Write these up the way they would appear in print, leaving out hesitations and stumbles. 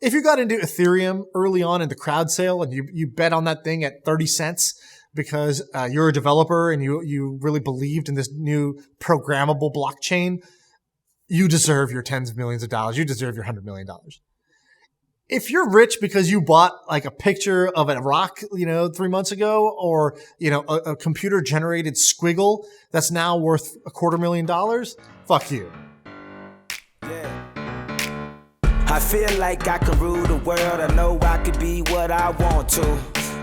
if you got into Ethereum early on in the crowd sale and you bet on that thing at 30 cents because you're a developer and you really believed in this new programmable blockchain, you deserve your tens of millions of dollars. You deserve your $100 million. If you're rich because you bought like a picture of a rock, 3 months ago, or, a computer generated squiggle that's now worth $250,000, fuck you. I feel like I can rule the world. I know I could be what I want to.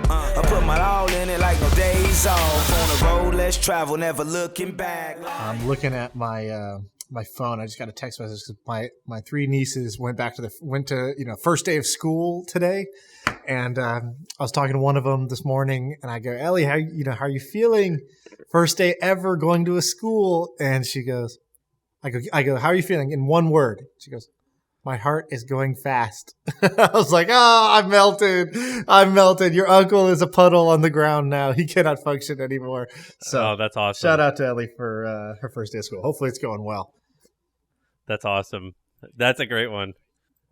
I put my all in it like no days off. On the road, let's travel, never looking back. I'm looking at my phone. I just got a text message because my three nieces went to first day of school today, and I was talking to one of them this morning, and I go, Ellie, how are you feeling? First day ever going to a school, and she goes, I go, how are you feeling? In one word, she goes, my heart is going fast. I was like, I'm melted. Your uncle is a puddle on the ground now. He cannot function anymore. So that's awesome. Shout out to Ellie for her first day of school. Hopefully it's going well. That's awesome. That's a great one.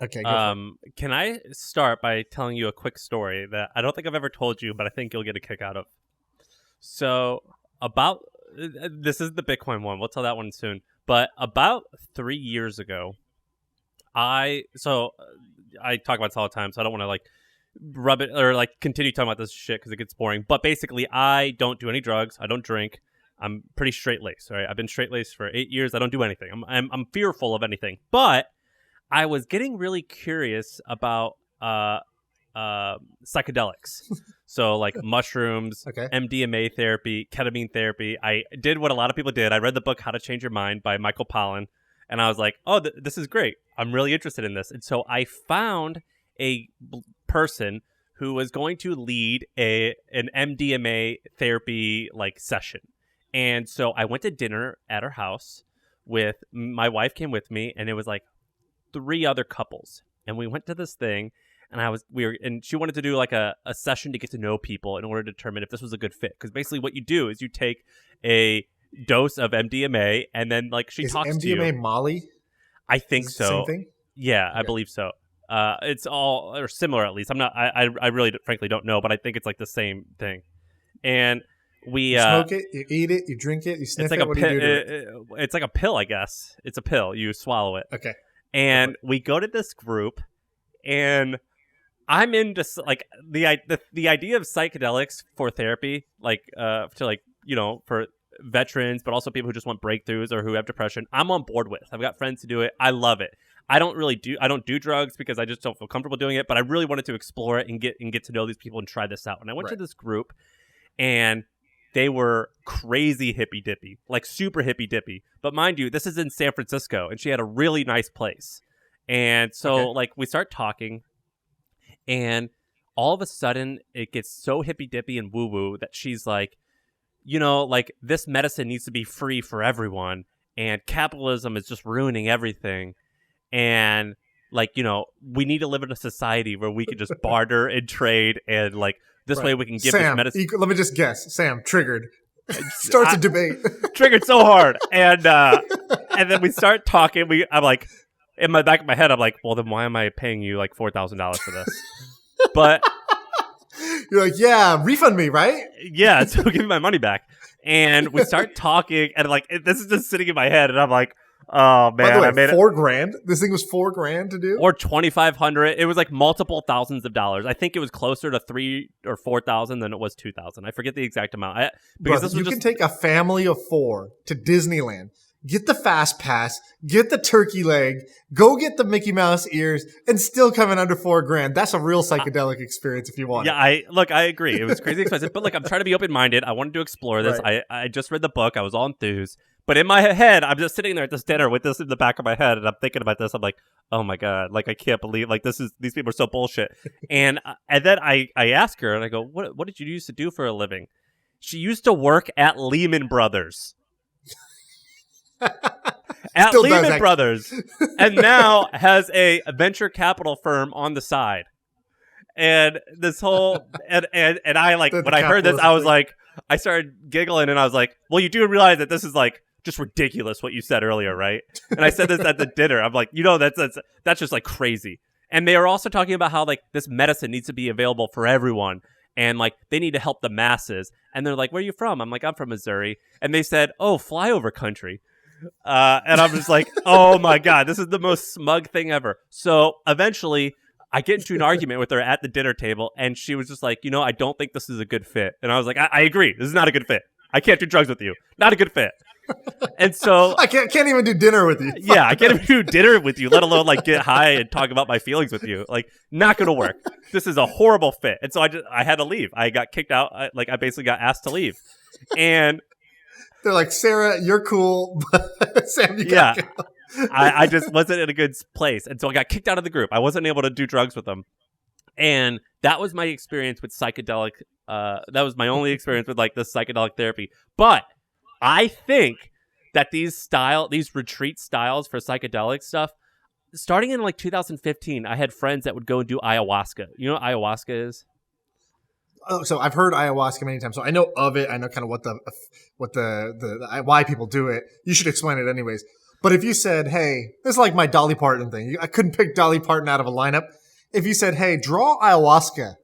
Okay. Go can I start by telling you a quick story that I don't think I've ever told you, but I think you'll get a kick out of. So this is the Bitcoin one. We'll tell that one soon. But about 3 years ago, I talk about this all the time, so I don't want to like rub it or like continue talking about this shit because it gets boring. But basically, I don't do any drugs. I don't drink. I'm pretty straight-laced, right? I've been straight-laced for 8 years. I don't do anything. I'm fearful of anything. But I was getting really curious about psychedelics. So like mushrooms, Okay. MDMA therapy, ketamine therapy. I did what a lot of people did. I read the book How to Change Your Mind by Michael Pollan. And I was like, oh, this is great. I'm really interested in this. And so I found a person who was going to lead an MDMA therapy like session. And so I went to dinner at her house with my wife came with me, and it was like 3 other couples. And we went to this thing, and she wanted to do like a session to get to know people in order to determine if this was a good fit. Because basically what you do is you take a dose of MDMA, and then like she talks to you. MDMA Molly? I think so. Same thing? Yeah, Okay. I believe so. It's all or similar at least. I really frankly don't know, but I think it's like the same thing. And we you smoke it, you eat it, you drink it, you sniff it's like it. a What do you do to it? it's like a pill, I guess. It's a pill. You swallow it. Okay. And we go to this group, and I'm into like the idea of psychedelics for therapy, like for veterans, but also people who just want breakthroughs or who have depression. I'm on board with. I've got friends who do it. I love it. I don't do drugs because I just don't feel comfortable doing it, but I really wanted to explore it and get to know these people and try this out. And I went to this group, and they were crazy hippy dippy, like super hippy dippy. But mind you, this is in San Francisco, and she had a really nice place. And so like we start talking, and all of a sudden it gets so hippy dippy and woo woo that she's like, like this medicine needs to be free for everyone, and capitalism is just ruining everything. And like, we need to live in a society where we can just barter and trade, and like this way we can give Sam, this medicine. let me just guess. Sam, triggered. Starts a debate. Triggered so hard. And then we start talking. I'm like, in my back of my head, I'm like, well, then why am I paying you like $4,000 for this? But you're like, yeah, refund me, right? Yeah, so give me my money back. And we start talking, and like this is just sitting in my head, and I'm like, oh man, by the way, I made $4,000. This thing was $4,000 to do, or $2,500. It was like multiple thousands of dollars. I think it was closer to $3,000 or $4,000 than it was $2,000. I forget the exact amount. Because you can take a family of 4 to Disneyland. Get the fast pass, get the turkey leg, go get the Mickey Mouse ears, and still come in under $4,000. That's a real psychedelic experience if you want. Yeah, I agree. It was crazy expensive, but like I'm trying to be open-minded. I wanted to explore this. Right. I just read the book. I was all enthused. But in my head, I'm just sitting there at this dinner with this in the back of my head, and I'm thinking about this. I'm like, oh my God, like I can't believe like these people are so bullshit. and then I ask her, and I go, what did you used to do for a living? She used to work at Lehman Brothers. At Still Lehman Brothers, and now has a venture capital firm on the side. And this whole and I like when I heard this, I was like, I started giggling, and I was like, well, you do realize that this is like just ridiculous what you said earlier, right? And I said this at the dinner. I'm like, that's just like crazy. And they are also talking about how like this medicine needs to be available for everyone. And like they need to help the masses. And they're like, where are you from? I'm like, I'm from Missouri. And they said, oh, flyover country. And I'm just like, oh my God, this is the most smug thing ever. So eventually I get into an argument with her at the dinner table. And she was just like, I don't think this is a good fit. And I was like, I agree. This is not a good fit. I can't do drugs with you. Not a good fit. And so I can't even do dinner with you. Yeah, I can't even do dinner with you, let alone like get high and talk about my feelings with you. Like, not gonna work. This is a horrible fit. And so I had to leave. I got kicked out. I basically got asked to leave. And they're like, Sarah, you're cool, but Sam, you gotta go. I just wasn't in a good place. And so I got kicked out of the group. I wasn't able to do drugs with them. And that was my experience with psychedelic. That was my only experience with like this psychedelic therapy. But I think that these retreat styles for psychedelic stuff, starting in like 2015, I had friends that would go and do ayahuasca. You know what ayahuasca is? Oh, so I've heard ayahuasca many times. So I know of it. I know kind of what the why people do it. You should explain it anyways. But if you said, hey, this is like my Dolly Parton thing. I couldn't pick Dolly Parton out of a lineup. If you said, hey, draw ayahuasca,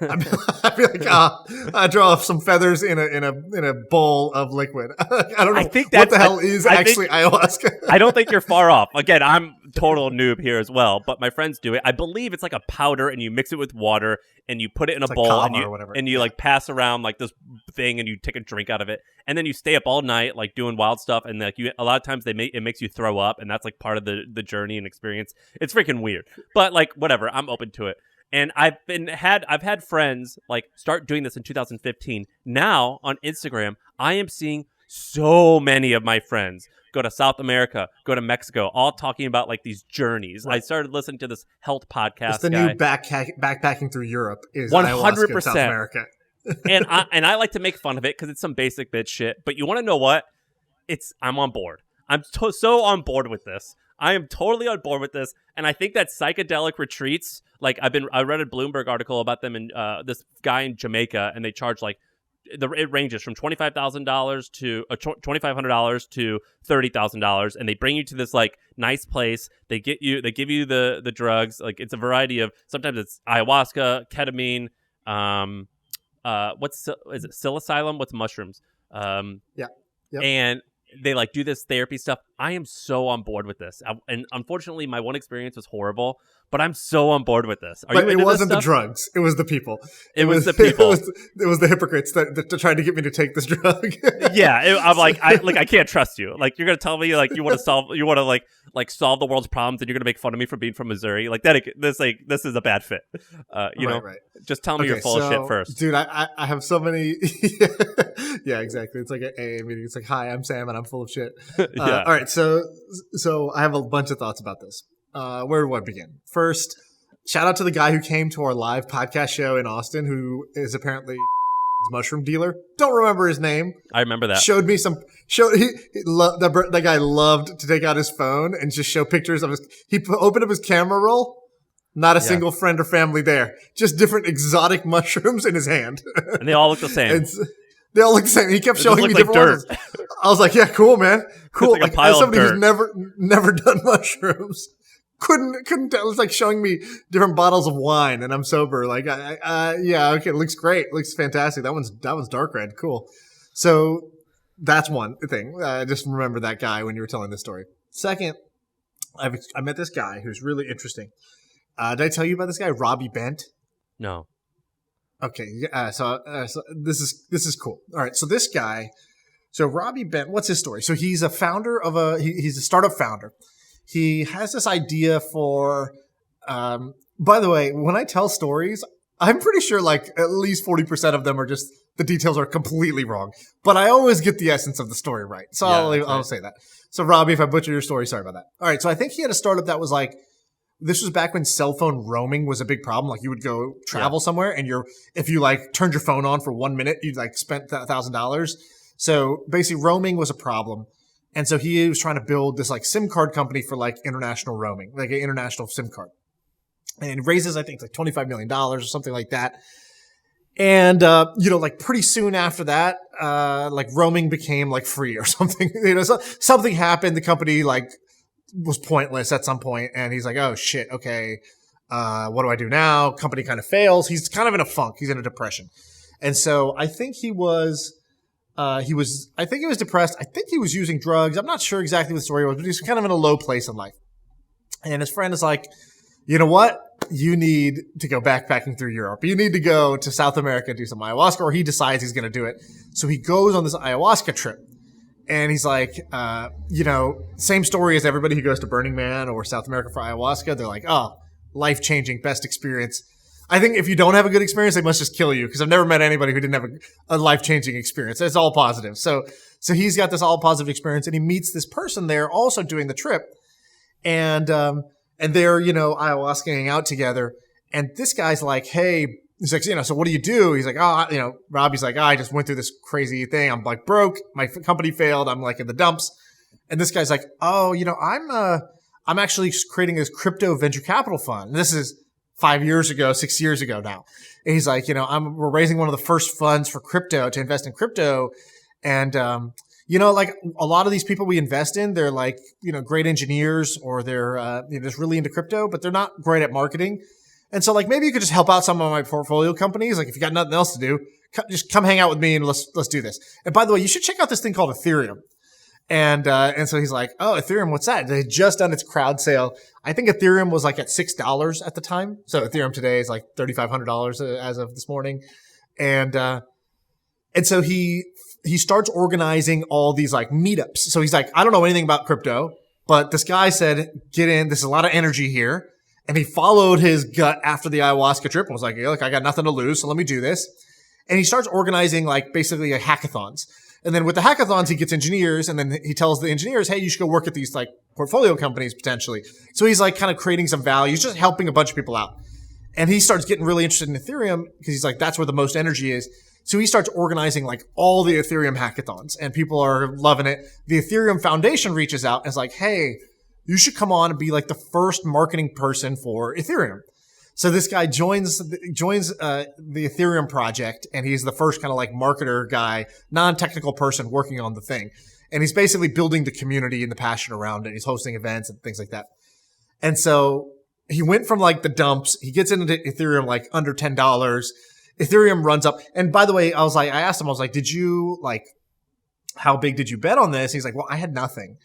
I'd be like, I draw some feathers in a bowl of liquid. I don't know what the hell is actually ayahuasca. I don't think you're far off. Again, I'm total noob here as well, but my friends do it. I believe it's like a powder, and you mix it with water, and you put it in a bowl, and you like pass around like this thing, and you take a drink out of it, and then you stay up all night like doing wild stuff, and like a lot of times it makes you throw up, and that's like part of the journey and experience. It's freaking weird, but like whatever, I'm open to it. And I've had friends like start doing this in 2015. Now on Instagram, I am seeing so many of my friends go to South America, go to Mexico, all talking about like these journeys. Right. I started listening to this health podcast. It's the new backpacking through Europe is 100% South America. and I like to make fun of it because it's some basic bitch shit. But you want to know what? I'm on board. I'm so on board with this. I am totally on board with this, and I think that psychedelic retreats, like I read a Bloomberg article about them and this guy in Jamaica, and they charge like it ranges from $25,000 to $2,500 to $30,000, and they bring you to this like nice place. They give you the drugs. Like it's a variety of, sometimes it's ayahuasca, ketamine, is it psilocybin? What's mushrooms? Yeah. Yep. And they like do this therapy stuff. I am so on board with this. And unfortunately, my one experience was horrible, but I'm so on board with this. But it wasn't the drugs. It was the people. It was the people. It was the hypocrites that tried to get me to take this drug. Yeah. I'm like, I can't trust you. Like, you're going to tell me like you want to solve the world's problems, and you're going to make fun of me for being from Missouri. Like that, this is a bad fit. Right. Just tell me you're full of shit first. Dude, I have so many. Yeah, exactly. It's like an AA meeting. It's like, hi, I'm Sam, and I'm full of shit. Yeah. All right. So I have a bunch of thoughts about this. Where do I begin? First, shout out to the guy who came to our live podcast show in Austin, who is apparently mushroom dealer. Don't remember his name. I remember that. Showed me some. That guy loved to take out his phone and just show pictures of his. He opened up his camera roll. Not a single friend or family there. Just different exotic mushrooms in his hand. And they all look the same. They all look the same. He kept showing me different ones. I was like, yeah, cool, man. Cool. Like as somebody who's never done mushrooms. Couldn't tell. It's like showing me different bottles of wine, and I'm sober. Like, yeah, okay, it looks great. It looks fantastic. That one's dark red. Cool. So that's one thing. Just remember that guy when you were telling this story. Second, I met this guy who's really interesting. Did I tell you about this guy, Robbie Bent? No. Okay. So this is cool. All right. So this guy. So Robbie Bent. What's his story? So he's a founder of he's a startup founder. He has this idea for, by the way, when I tell stories, I'm pretty sure like at least 40% of them are just, the details are completely wrong, but I always get the essence of the story right. So I'll say that. So Robbie, if I butcher your story, sorry about that. All right. So I think he had a startup that was like, this was back when cell phone roaming was a big problem. Like you would go travel somewhere and if you like turned your phone on for 1 minute, you'd like spent $1,000. So basically roaming was a problem. And so he was trying to build this like SIM card company for like international roaming, like an international SIM card. And raises, I think, like $25 million or something like that. And, like pretty soon after that, like roaming became like free or something. So something happened. The company like was pointless at some point. And he's like, oh shit, okay. What do I do now? Company kind of fails. He's kind of in a funk. He's in a depression. And so I think I think he was depressed. I think he was using drugs. I'm not sure exactly what the story was, but he's kind of in a low place in life. And his friend is like, you know what? You need to go backpacking through Europe. You need to go to South America and do some ayahuasca, or he decides he's going to do it. So he goes on this ayahuasca trip. And he's like, same story as everybody who goes to Burning Man or South America for ayahuasca. They're like, oh, life-changing, best experience. I think if you don't have a good experience, they must just kill you, because I've never met anybody who didn't have a life-changing experience. It's all positive. So he's got this all positive experience, and he meets this person there also doing the trip. And they're, ayahuascaing out together. And this guy's like, hey, he's like, so what do you do? He's like, Robbie's like, I just went through this crazy thing. I'm like broke. My company failed. I'm like in the dumps. And this guy's like, I'm actually creating this crypto venture capital fund. And this is 6 years ago now. And he's like, we're raising one of the first funds for crypto to invest in crypto. And, like a lot of these people we invest in, they're like, great engineers, or they're, just really into crypto, but they're not great at marketing. And so like, maybe you could just help out some of my portfolio companies. Like if you got nothing else to do, just come hang out with me and let's do this. And by the way, you should check out this thing called Ethereum. And so he's like, oh, Ethereum, what's that? They had just done its crowd sale. I think Ethereum was like at $6 at the time. So Ethereum today is like $3,500 as of this morning. And so he starts organizing all these like meetups. So he's like, I don't know anything about crypto, but this guy said, get in. There's a lot of energy here. And he followed his gut after the ayahuasca trip and was like, hey, look, I got nothing to lose, so let me do this. And he starts organizing like basically like hackathons. And then with the hackathons, he gets engineers, and then he tells the engineers, hey, you should go work at these like portfolio companies potentially. So he's like kind of creating some value. He's just helping a bunch of people out. And he starts getting really interested in Ethereum because he's like, that's where the most energy is. So he starts organizing like all the Ethereum hackathons, and people are loving it. The Ethereum Foundation reaches out and is like, hey, you should come on and be like the first marketing person for Ethereum. So this guy joins the Ethereum project, and he's the first kind of like marketer guy, non-technical person working on the thing. And he's basically building the community and the passion around it. He's hosting events and things like that. And so he went from like the dumps. He gets into Ethereum like under $10. Ethereum runs up. And by the way, I asked him, I was like, how big did you bet on this? He's like, well, I had nothing.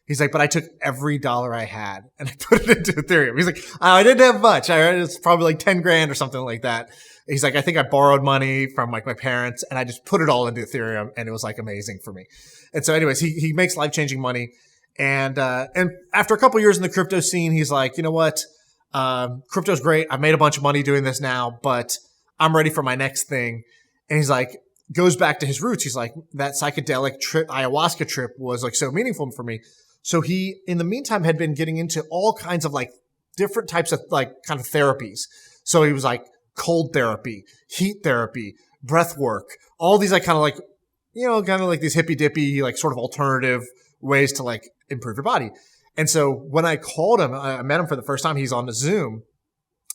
He's like, but I took every dollar I had and I put it into Ethereum. He's like, I didn't have much. It's probably like 10 grand or something like that. He's like, I think I borrowed money from like my parents, and I just put it all into Ethereum, and it was like amazing for me. And so anyways, he makes life-changing money. And after a couple of years in the crypto scene, he's like, you know what? Crypto's great. I've made a bunch of money doing this now, but I'm ready for my next thing. And he's like, goes back to his roots. He's like, that psychedelic trip, ayahuasca trip was like so meaningful for me. So he, in the meantime, had been getting into all kinds of like different types of like kind of therapies. So he was like cold therapy, heat therapy, breath work, all these like kind of like, kind of like these hippy dippy, like sort of alternative ways to like improve your body. And so when I called him, I met him for the first time, he's on the Zoom,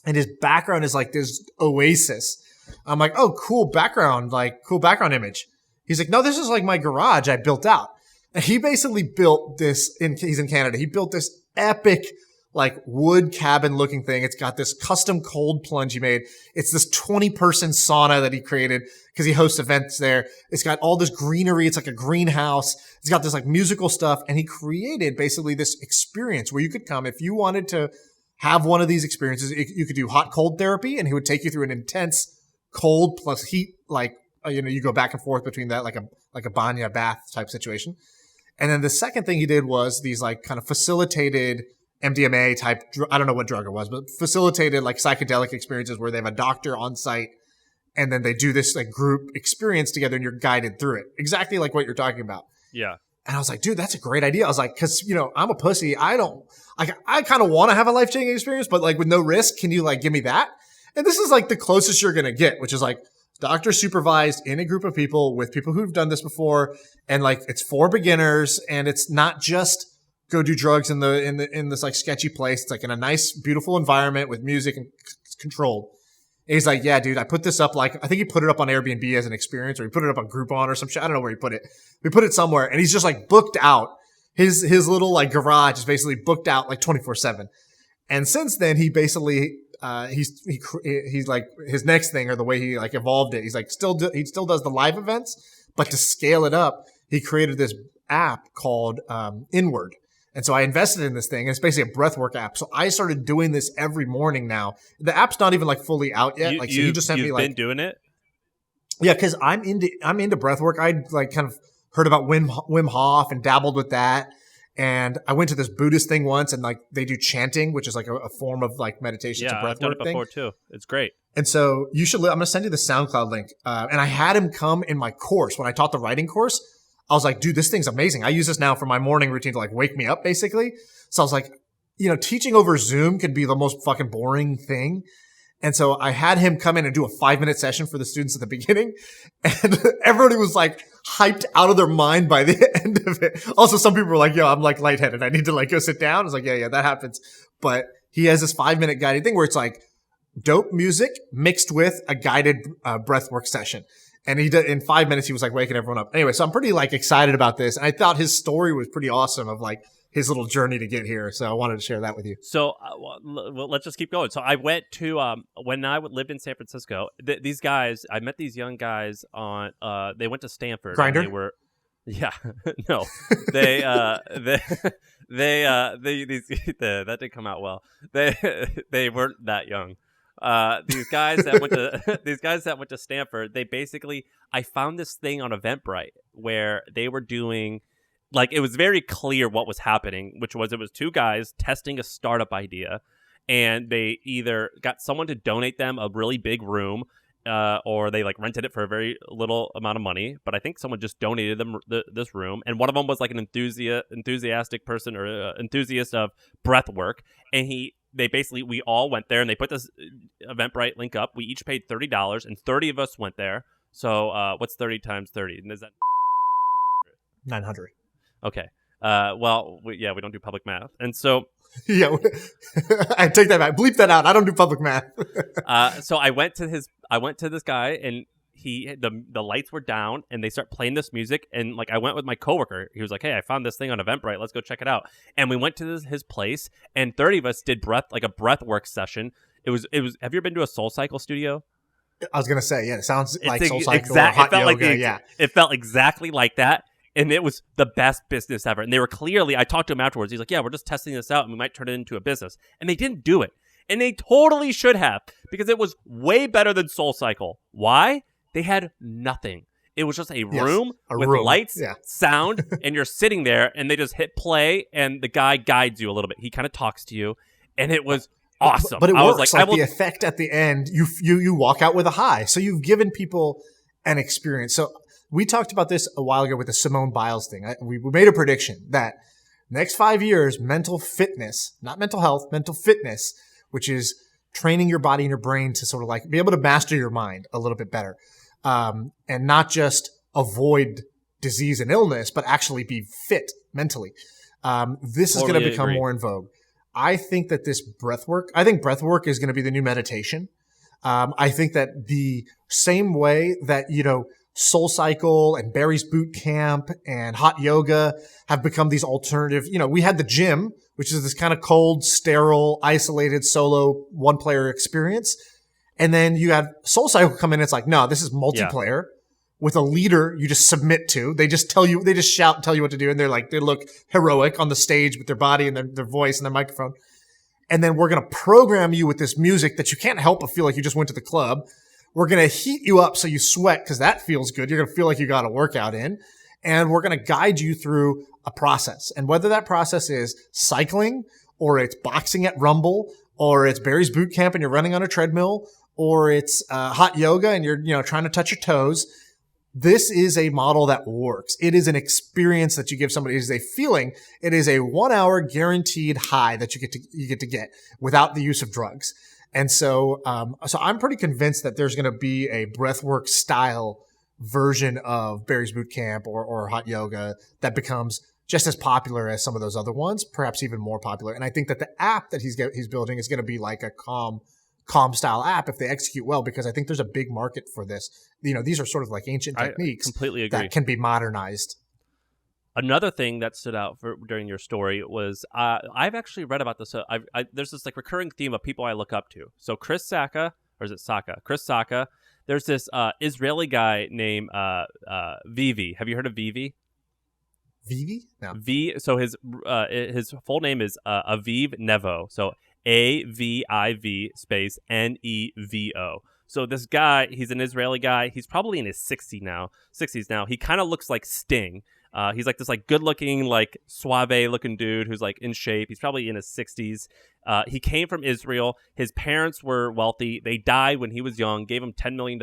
and his background is like this oasis. I'm like, oh, cool background image. He's like, no, this is like my garage I built out. And he basically built this, he's in Canada. He built this epic, like wood cabin looking thing. It's got this custom cold plunge he made. It's this 20-person sauna that he created because he hosts events there. It's got all this greenery. It's like a greenhouse. It's got this like musical stuff. And he created basically this experience where you could come if you wanted to have one of these experiences. You could do hot cold therapy, and he would take you through an intense cold plus heat, like, you go back and forth between that, like a banya bath type situation. And then the second thing he did was these like kind of facilitated MDMA type, I don't know what drug it was, but facilitated like psychedelic experiences where they have a doctor on site, and then they do this like group experience together, and you're guided through it. Exactly like what you're talking about. Yeah. And I was like, dude, that's a great idea. I was like, cause I'm a pussy. I kind of want to have a life-changing experience, but like with no risk, can you like give me that? And this is like the closest you're going to get, which is like doctor supervised in a group of people with people who've done this before. And like, it's for beginners, and it's not just go do drugs in this like sketchy place. It's like in a nice, beautiful environment with music and controlled. And he's like, yeah, dude, I put this up, like, I think he put it up on Airbnb as an experience, or he put it up on Groupon or some shit. I don't know where he put it. We put it somewhere, and he's just like booked out. His little like garage is basically booked out like 24/7. And since then, he basically, he's like his next thing, or the way he like evolved it. He's like he still does the live events, but to scale it up, he created this app called Inward. And so I invested in this thing. And it's basically a breathwork app. So I started doing this every morning now. The app's not even like fully out yet. So he just sent me like, you've been doing it? Yeah, because I'm into breathwork. I like kind of heard about Wim Hof and dabbled with that. And I went to this Buddhist thing once, and like they do chanting, which is like a form of like meditation. Yeah, I've done it before too. It's great. And so you should. I'm going to send you the SoundCloud link. And I had him come in my course when I taught the writing course. I was like, dude, this thing's amazing. I use this now for my morning routine to like wake me up, basically. So I was like, teaching over Zoom can be the most fucking boring thing. And so I had him come in and do a 5-minute session for the students at the beginning. And everybody was like hyped out of their mind by the end of it. Also, some people were like, yo, I'm like lightheaded. I need to like go sit down. I was like, yeah, that happens. But he has this 5-minute guided thing where it's like dope music mixed with a guided breathwork session. And he did in 5 minutes, he was like waking everyone up. Anyway, so I'm pretty like excited about this. And I thought his story was pretty awesome of like his little journey to get here. So I wanted to share that with you. So well, let's just keep going. So I went to, when I lived in San Francisco, these guys, I met these young guys on, they went to Stanford. Grindr? They were, yeah, no, that didn't come out well. They weren't that young. These guys that went to Stanford, they basically, I found this thing on Eventbrite where they were doing, like, it was very clear what was happening, which was it was two guys testing a startup idea, and they either got someone to donate them a really big room, or they like rented it for a very little amount of money. But I think someone just donated them this room, and one of them was like an enthusiastic person or enthusiast of breath work, and we all went there, and they put this Eventbrite link up. We each paid $30, and 30 of us went there. So what's 30 times 30? And is that 900? Okay. Well, we don't do public math, and so yeah, I take that back. Bleep that out. I don't do public math. So I went to this guy, and the lights were down, and they start playing this music, and like I went with my coworker. He was like, "Hey, I found this thing on Eventbrite. Let's go check it out." And we went to his place, and 30 of us did a breath work session. It was. Have you ever been to a SoulCycle studio? I was gonna say, yeah, it sounds like SoulCycle or hot yoga. It felt exactly like that. And it was the best business ever. And they were clearly, I talked to him afterwards. He's like, yeah, we're just testing this out and we might turn it into a business. And they didn't do it. And they totally should have, because it was way better than SoulCycle. Why? They had nothing. It was just a room with lights, sound, and you're sitting there, and they just hit play, and the guy guides you a little bit. He kind of talks to you, and it was awesome. But it works. Like the effect at the end, you walk out with a high. So you've given people an experience. So we talked about this a while ago with the Simone Biles thing. We made a prediction that next 5 years, mental fitness, not mental health, mental fitness, which is training your body and your brain to sort of like be able to master your mind a little bit better, and not just avoid disease and illness, but actually be fit mentally. This is going to become more in vogue. I think that breathwork is going to be the new meditation. I think that the same way that, SoulCycle and Barry's Boot Camp and hot yoga have become these alternative, we had the gym, which is this kind of cold, sterile, isolated, solo, one-player experience. And then you have SoulCycle come in, it's like, no, this is multiplayer with a leader you just submit to. They just shout and tell you what to do. And they look heroic on the stage with their body and their voice and their microphone. And then we're going to program you with this music that you can't help but feel like you just went to the club. We're going to heat you up so you sweat because that feels good. You're going to feel like you got a workout in. And we're going to guide you through a process. And whether that process is cycling, or it's boxing at Rumble, or it's Barry's Boot Camp and you're running on a treadmill, or it's hot yoga and you're trying to touch your toes, this is a model that works. It is an experience that you give somebody. It is a feeling. It is a 1 hour guaranteed high that you get to get without the use of drugs. And so I'm pretty convinced that there's going to be a breathwork style version of Barry's Boot Camp or hot yoga that becomes just as popular as some of those other ones, perhaps even more popular. And I think that the app that he's building is going to be like a calm style app if they execute well, because I think there's a big market for this. These are sort of like ancient techniques completely agree. That can be modernized. Another thing that stood out during your story was I've actually read about this. There's this like recurring theme of people I look up to. So Chris Sacca, or is it Sacca? Chris Sacca. There's this Israeli guy named Vivi. Have you heard of Vivi? Vivi? No. So his full name is Aviv Nevo. So Aviv space Nevo. So this guy, he's an Israeli guy. He's probably in his 60s now. He kind of looks like Sting. He's like this like good-looking, like suave-looking dude who's like in shape. He's probably in his 60s. He came from Israel. His parents were wealthy. They died when he was young. Gave him $10 million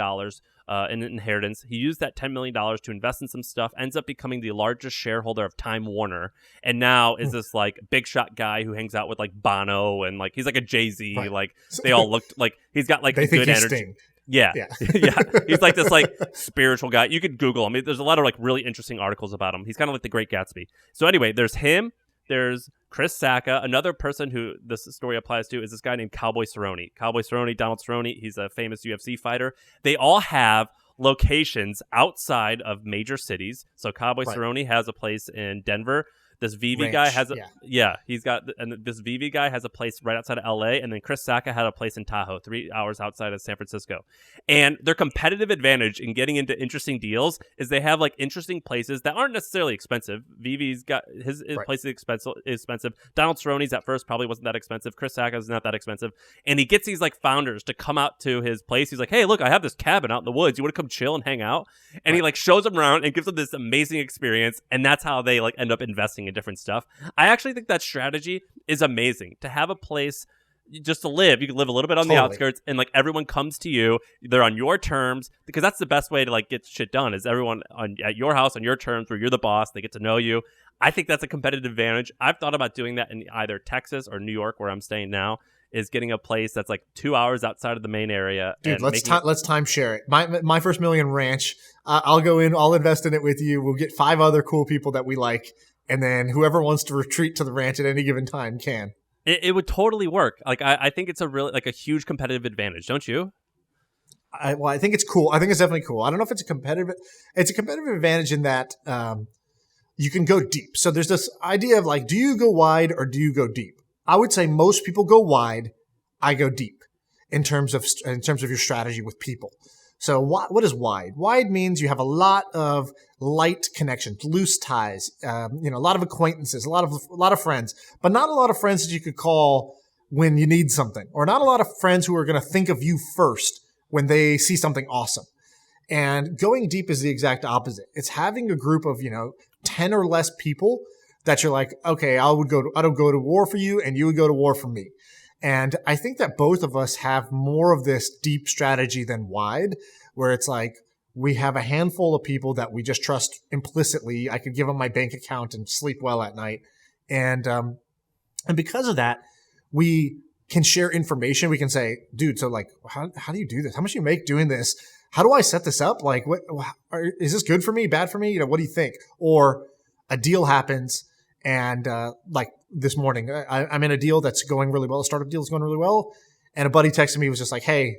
in inheritance. He used that $10 million to invest in some stuff. Ends up becoming the largest shareholder of Time Warner, and now is this like big shot guy who hangs out with like Bono and like he's like a Jay-Z. Right. Like they all looked like he's got like they a good think he's energy. Sting. Yeah. Yeah. He's like this like spiritual guy. You could Google him. There's a lot of like really interesting articles about him. He's kind of like the Great Gatsby. So anyway, there's him. There's Chris Sacca. Another person who this story applies to is this guy named Cowboy Cerrone. Cowboy Cerrone, Donald Cerrone. He's a famous UFC fighter. They all have locations outside of major cities. So Cowboy Cerrone has a place in Denver. This Vivi guy has this Vivi guy has a place right outside of LA, and then Chris Sacca had a place in Tahoe, 3 hours outside of San Francisco. And their competitive advantage in getting into interesting deals is they have like interesting places that aren't necessarily expensive. Vivi's got his place is expensive. Donald Cerrone's at first probably wasn't that expensive. Chris Sacca's not that expensive. And he gets these like founders to come out to his place. He's like, hey, look, I have this cabin out in the woods. You want to come chill and hang out? And he like shows them around and gives them this amazing experience. And that's how they like end up investing in different stuff. I actually think that strategy is amazing, to have a place just to live. You can live a little bit on the outskirts, and like everyone comes to you. They're on your terms, because that's the best way to like get shit done, is everyone at your house on your terms, where you're the boss. They get to know you. I think that's a competitive advantage. I've thought about doing that in either Texas or New York, where I'm staying now, is getting a place that's like 2 hours outside of the main area. Dude, let's timeshare it. My First Million Ranch. I'll go in. I'll invest in it with you. We'll get 5 other cool people that we like. And then whoever wants to retreat to the ranch at any given time can. It would totally work. Like I think it's a really like a huge competitive advantage, don't you? I think it's cool. I think it's definitely cool. I don't know if it's a competitive advantage in that you can go deep. So there's this idea of like, do you go wide or do you go deep? I would say most people go wide. I go deep in terms of your strategy with people. So what is wide? Wide means you have a lot of light connections, loose ties, a lot of acquaintances, a lot of friends, but not a lot of friends that you could call when you need something, or not a lot of friends who are going to think of you first when they see something awesome. And going deep is the exact opposite. It's having a group of, 10 or less people that you're like, okay, I would go to war for you, and you would go to war for me. And I think that both of us have more of this deep strategy than wide, where it's like we have a handful of people that we just trust implicitly. I could give them my bank account and sleep well at night. And because of that, we can share information. We can say, dude, so like, how do you do this? How much do you make doing this? How do I set this up? Like, is this good for me, bad for me? What do you think? Or a deal happens, and like this morning, I'm in a deal that's going really well. A startup deal is going really well. And a buddy texted me, was just like, hey,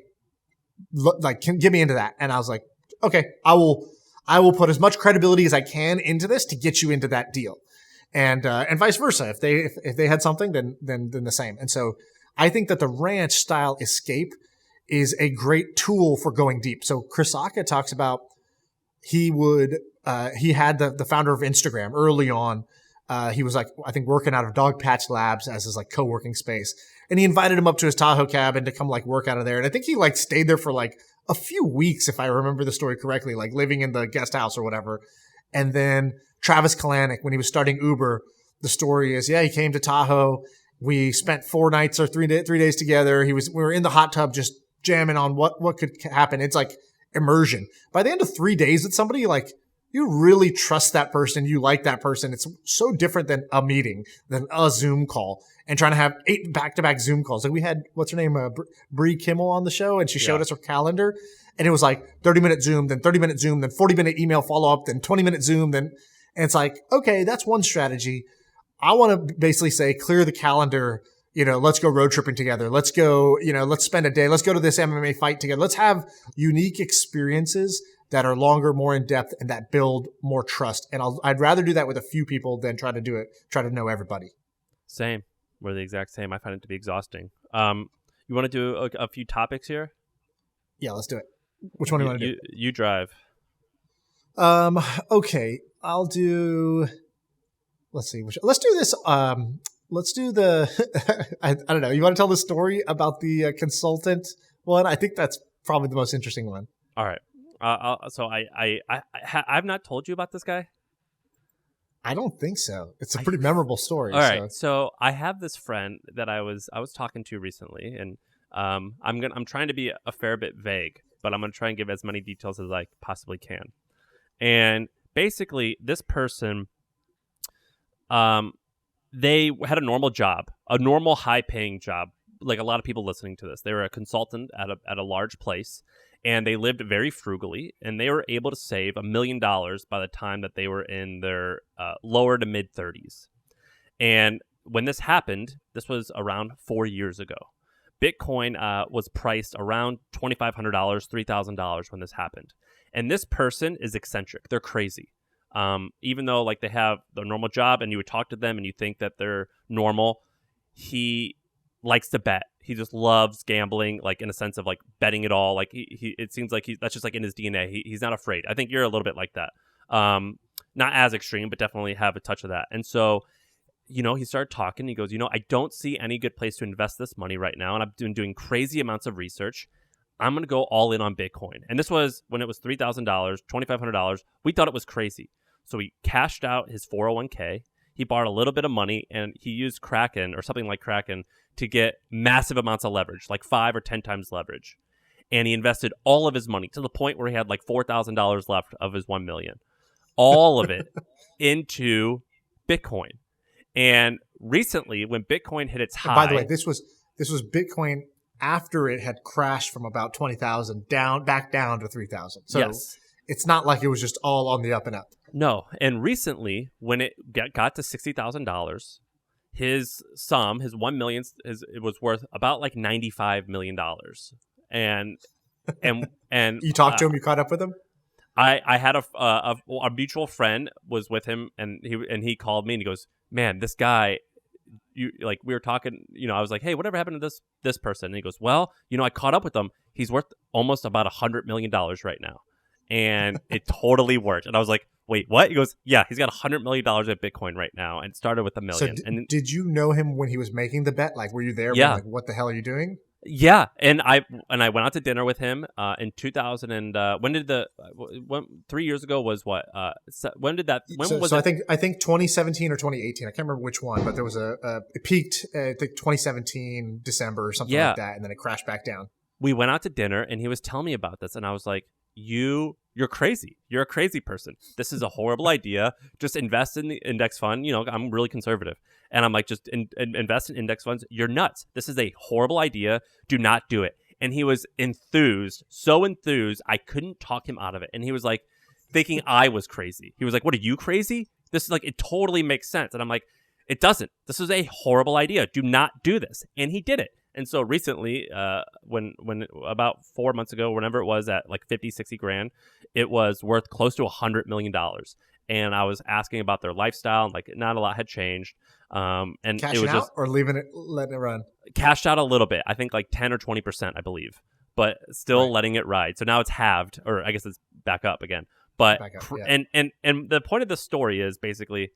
get me into that. And I was like, okay, I will put as much credibility as I can into this to get you into that deal. And vice versa. If they had something, then the same. And so I think that the ranch style escape is a great tool for going deep. So Chris Sacca talks about he had the founder of Instagram early on. He was like, I think working out of Dog Patch Labs as his like co-working space. And he invited him up to his Tahoe cabin to come like work out of there. And I think he like stayed there for like a few weeks, if I remember the story correctly, like living in the guest house or whatever. And then Travis Kalanick, when he was starting Uber, the story is, he came to Tahoe. We spent 4 nights or 3 days together. We were in the hot tub just jamming on what could happen. It's like immersion. By the end of 3 days with somebody, like, you really trust that person. You like that person. It's so different than a meeting, than a Zoom call, and trying to have 8 back-to-back Zoom calls. Like we had, what's her name? Bree Kimmel on the show, and she showed us her calendar, and it was like 30-minute Zoom, then 30-minute Zoom, then 40-minute email follow-up, then 20-minute Zoom, and it's like, okay, that's one strategy. I want to basically say, clear the calendar, let's go road tripping together. Let's go, let's spend a day. Let's go to this MMA fight together. Let's have unique experiences that are longer, more in depth, and that build more trust. And I'd rather do that with a few people than try to know everybody. Same. We're the exact same. I find it to be exhausting. You want to do a few topics here? Yeah, let's do it. Which one do you want to do? You drive. Okay, I'll do. Let's see. Let's do this. Let's do the. I don't know. You want to tell the story about the consultant one? I think that's probably the most interesting one. All right. So I've not told you about this guy. I don't think so. It's a pretty memorable story. All right. So I have this friend that I was talking to recently, and I'm trying to be a fair bit vague, but I'm going to try and give as many details as I possibly can. And basically, this person, they had a normal job, a normal high-paying job, like a lot of people listening to this. They were a consultant at a large place, and they lived very frugally, and they were able to save $1 million by the time that they were in their lower to mid-30s. And when this happened, this was around 4 years ago. Bitcoin was priced around $2,500, $3,000 when this happened. And this person is eccentric. They're crazy. Even though like they have their normal job and you would talk to them and you think that they're normal, he likes to bet. He just loves gambling, like in a sense of like betting it all. Like he it seems like that's just like in his DNA. He's not afraid. I think you're a little bit like that. Not as extreme, but definitely have a touch of that. And so, he started talking. He goes, I don't see any good place to invest this money right now. And I've been doing crazy amounts of research. I'm going to go all in on Bitcoin. And this was when it was $3,000, $2,500. We thought it was crazy. So he cashed out his 401k. He borrowed a little bit of money and he used Kraken or something like Kraken to get massive amounts of leverage, like 5 or 10 times leverage. And he invested all of his money to the point where he had like $4,000 left of his $1 million. All of it into Bitcoin. And recently, when Bitcoin hit its high... And by the way, this was Bitcoin after it had crashed from about 20,000 back down to 3,000. So yes. It's not like it was just all on the up and up. No. And recently, when it got to $60,000, his $1 million, it was worth about like $95 million. And you talked to him? You caught up with him? I had a mutual friend was with him, and he called me and he goes, "Man, this guy, we were talking, I was like, hey, whatever happened to this person?" And he goes, "Well, I caught up with him. He's worth almost about $100 million right now." And it totally worked. And I was like, "Wait, what?" He goes, "Yeah, he's got $100 million at Bitcoin right now, and it started with $1 million." So and did you know him when he was making the bet? Like, were you there? Yeah. Like, what the hell are you doing? Yeah, and I went out to dinner with him in 2000 and 3 years ago was what? When did that? When was it? I think 2017 or 2018. I can't remember which one, but there was it peaked I think 2017 December or something like that, and then it crashed back down. We went out to dinner, and he was telling me about this, and I was like, You're crazy. You're a crazy person. This is a horrible idea. Just invest in the index fund. I'm really conservative. And I'm like, just invest in index funds. You're nuts. This is a horrible idea. Do not do it. And he was enthused, so enthused, I couldn't talk him out of it. And he was like, thinking I was crazy. He was like, "What, are you crazy? This is like, it totally makes sense." And I'm like, it doesn't. This is a horrible idea. Do not do this. And he did it. And so recently, when about 4 months ago, whenever it was at like 50, 60 grand, it was worth close to $100 million. And I was asking about their lifestyle, and like not a lot had changed. And Cashing it was out just or letting it run? Cashed out a little bit. I think like 10 or 20%, I believe, but still letting it ride. So now it's halved, or I guess it's back up again. But and the point of the story is basically,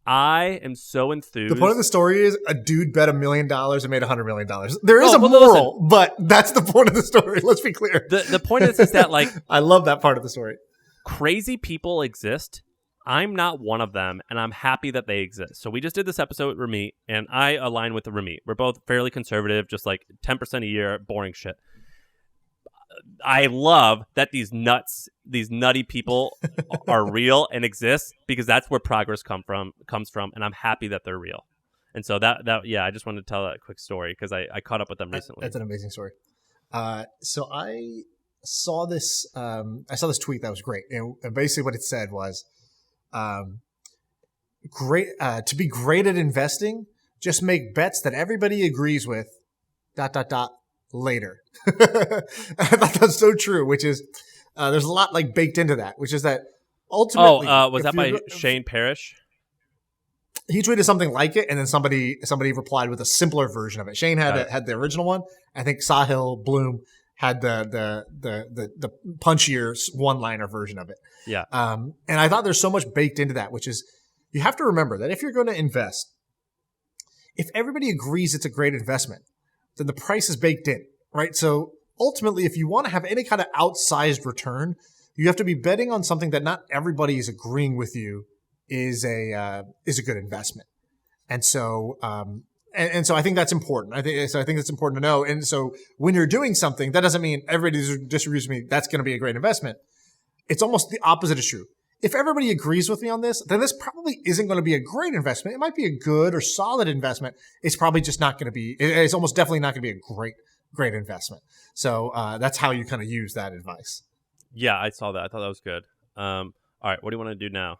I am so enthused. The point of the story is a dude bet $1 million and made $100 million. There is a moral, but that's the point of the story. Let's be clear. The point is that like I love that part of the story. Crazy people exist. I'm not one of them, and I'm happy that they exist. So we just did this episode with Ramit, and I align with the Ramit. We're both fairly conservative, just like 10% a year, boring shit. I love that these nutty people are real and exist, because that's where progress comes from, and I'm happy that they're real. And so I just wanted to tell that quick story because I caught up with them recently. That's an amazing story. So I saw this tweet that was great, and basically what it said was, great to be great at investing, just make bets that everybody agrees with. ... later. I thought that's so true, which is There's a lot like baked into that, which is that ultimately. Was that by Shane Parrish? He tweeted something like it, and then somebody replied with a simpler version of it. Shane had the original one. I think Sahil Bloom had the punchier one-liner version of it. Yeah. And I thought there's so much baked into that, which is you have to remember that if you're going to invest, if everybody agrees it's a great investment, then the price is baked in, right? So ultimately, if you want to have any kind of outsized return, you have to be betting on something that not everybody is agreeing with you is a good investment. And so and so I think that's important. I think that's important to know. And so when you're doing something, that doesn't mean everybody disagrees with me, that's going to be a great investment. It's almost the opposite is true. If everybody agrees with me on this, then this probably isn't going to be a great investment. It might be a good or solid investment. It's probably just not going to be, it's almost definitely not going to be a great investment. So that's how you kind of use that advice. Yeah, I saw that. I thought that was good. All right, what do you want to do now?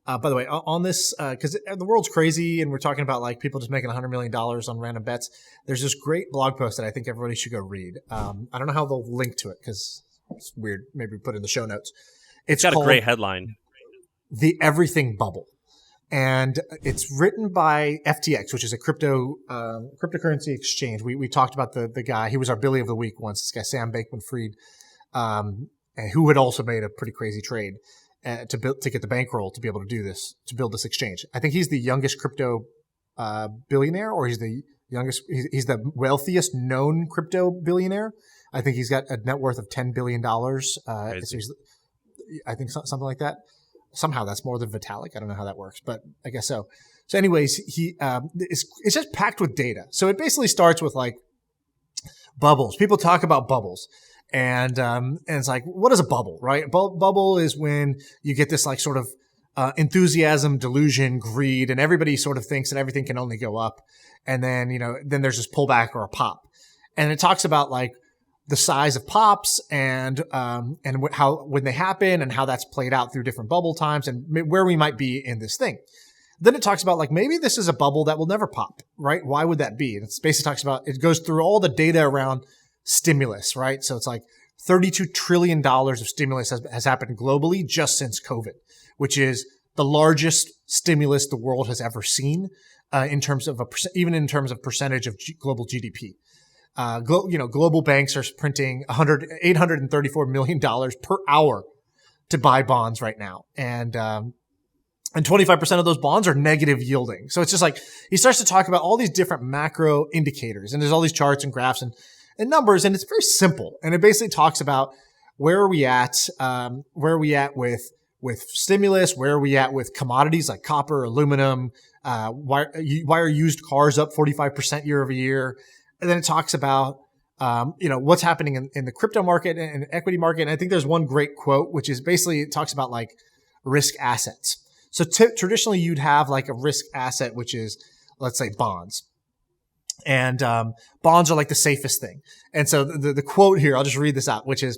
By the way, on this, because the world's crazy and we're talking about like people just making $100 million on random bets, there's this great blog post that I think everybody should go read. I don't know how they'll link to it because it's weird. Maybe put it in the show notes. It's got called a great headline. The Everything Bubble. And it's written by FTX, which is a cryptocurrency exchange. We talked about the guy. He was our Billy of the Week once, this guy, Sam Bankman-Fried, and who had also made a pretty crazy trade to get the bankroll to be able to do this, to build this exchange. I think he's the youngest crypto billionaire, or he's the wealthiest known crypto billionaire. I think he's got a net worth of $10 billion. I think something like that. Somehow that's more than Vitalik. I don't know how that works, but I guess so. So anyways, it's just packed with data. So it basically starts with like bubbles. People talk about bubbles. And it's like, what is a bubble, right? Bubble is when you get this like sort of enthusiasm, delusion, greed, and everybody sort of thinks that everything can only go up. And then, then there's this pullback or a pop. And it talks about like the size of pops and how, when they happen and how that's played out through different bubble times and where we might be in this thing. Then it talks about like, maybe this is a bubble that will never pop, right? Why would that be? And it basically talks about, it goes through all the data around stimulus, right? So it's like $32 trillion of stimulus has happened globally just since COVID, which is the largest stimulus the world has ever seen in terms of even in terms of percentage of global GDP. Global banks are printing $834 million per hour to buy bonds right now. And 25% of those bonds are negative yielding. So it's just like, he starts to talk about all these different macro indicators, and there's all these charts and graphs and numbers, and it's very simple. And it basically talks about where are we at with stimulus, where are we at with commodities like copper, aluminum, why are used cars up 45% year over year? And then it talks about, what's happening in the crypto market and equity market. And I think there's one great quote, which is basically, it talks about like risk assets. So traditionally you'd have like a risk asset, which is, let's say, bonds. And bonds are like the safest thing. And so the quote here, I'll just read this out, which is,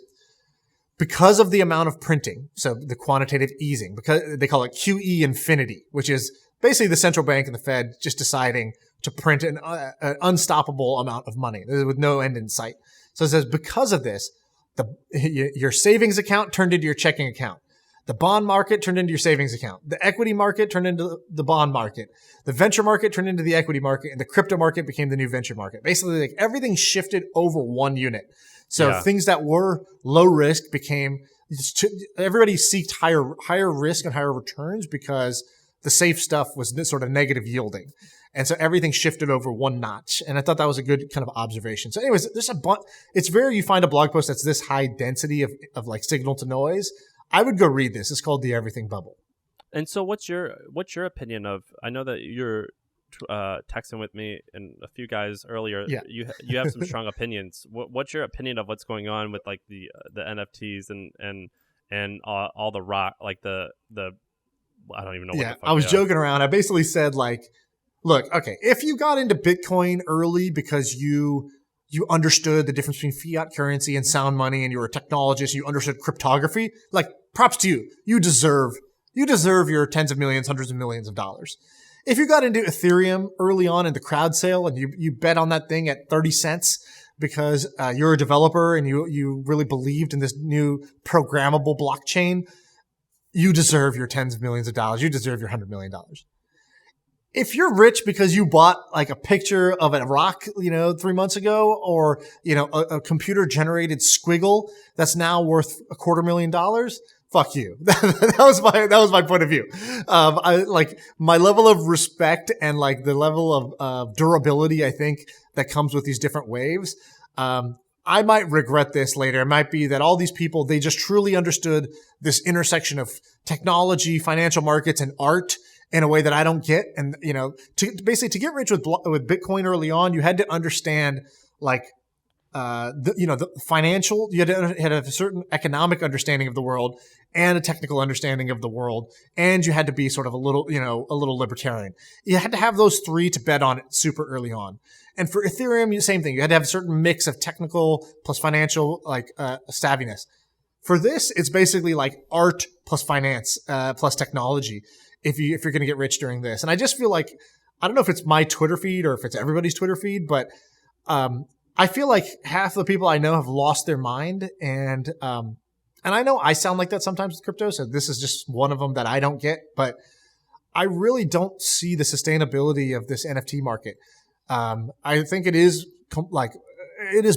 because of the amount of printing, so the quantitative easing, because they call it QE infinity, which is basically the central bank and the Fed just deciding to print an unstoppable amount of money with no end in sight. So it says, because of this, your savings account turned into your checking account. The bond market turned into your savings account. The equity market turned into the bond market. The venture market turned into the equity market, and the crypto market became the new venture market. Basically, like everything shifted over one unit. So things that were low risk became, everybody seeked higher risk and higher returns because the safe stuff was this sort of negative yielding. And so everything shifted over one notch. And I thought that was a good kind of observation. So anyways, there's it's rare you find a blog post that's this high density of like signal to noise. I would go read this. It's called The Everything Bubble. And so what's your opinion of, I know that you're texting with me and a few guys earlier. Yeah. You have some strong opinions. What's your opinion of what's going on with like the NFTs and all the rock, like the I don't even know what the fuck I was joking around. I basically said like, look, okay, if you got into Bitcoin early because you understood the difference between fiat currency and sound money and you were a technologist, you understood cryptography, like props to you. You deserve your tens of millions, hundreds of millions of dollars. If you got into Ethereum early on in the crowd sale and you bet on that thing at 30 cents because you're a developer and you really believed in this new programmable blockchain, you deserve your tens of millions of dollars. You deserve your $100 million. If you're rich because you bought like a picture of a rock, 3 months ago, or, a computer generated squiggle that's now worth $250,000, fuck you. That was my point of view. I like my level of respect and like the level of durability, I think, that comes with these different waves. I might regret this later. It might be that all these people, they just truly understood this intersection of technology, financial markets, and art in a way that I don't get. And, to get rich with Bitcoin early on, you had to understand like, the financial, you had to have a certain economic understanding of the world and a technical understanding of the world. And you had to be sort of a little libertarian. You had to have those three to bet on it super early on. And for Ethereum, same thing. You had to have a certain mix of technical plus financial, savviness. For this, it's basically like art plus finance, plus technology. If you're going to get rich during this. And I just feel like, I don't know if it's my Twitter feed or if it's everybody's Twitter feed, but, I feel like half the people I know have lost their mind. And I know I sound like that sometimes with crypto. So this is just one of them that I don't get, but I really don't see the sustainability of this NFT market. I think it is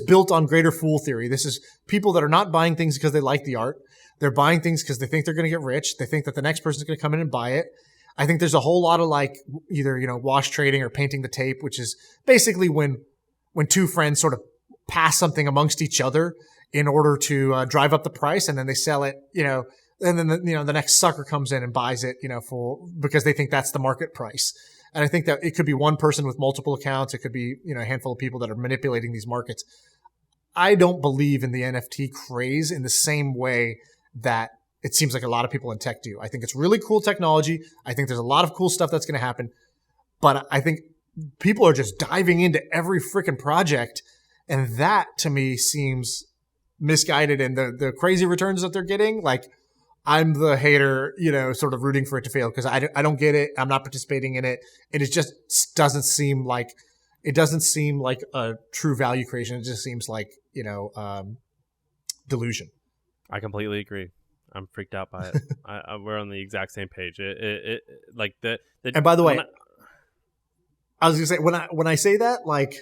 built on greater fool theory. This is people that are not buying things because they like the art. They're buying things because they think they're going to get rich. They think that the next person's going to come in and buy it. I think there's a whole lot of like either, wash trading or painting the tape, which is basically when two friends sort of pass something amongst each other in order to drive up the price, and then they sell it, and then the next sucker comes in and buys it, because they think that's the market price. And I think that it could be one person with multiple accounts. It could be, a handful of people that are manipulating these markets. I don't believe in the NFT craze in the same way that it seems like a lot of people in tech do. I think it's really cool technology. I think there's a lot of cool stuff that's going to happen. But I think people are just diving into every freaking project. And that to me seems misguided. And the crazy returns that they're getting, like I'm the hater, sort of rooting for it to fail because I don't get it. I'm not participating in it. And it just doesn't seem like a true value creation. It just seems like, delusion. I completely agree. I'm freaked out by it. We're on the exact same page. And by the way, I was gonna say when I say that, like,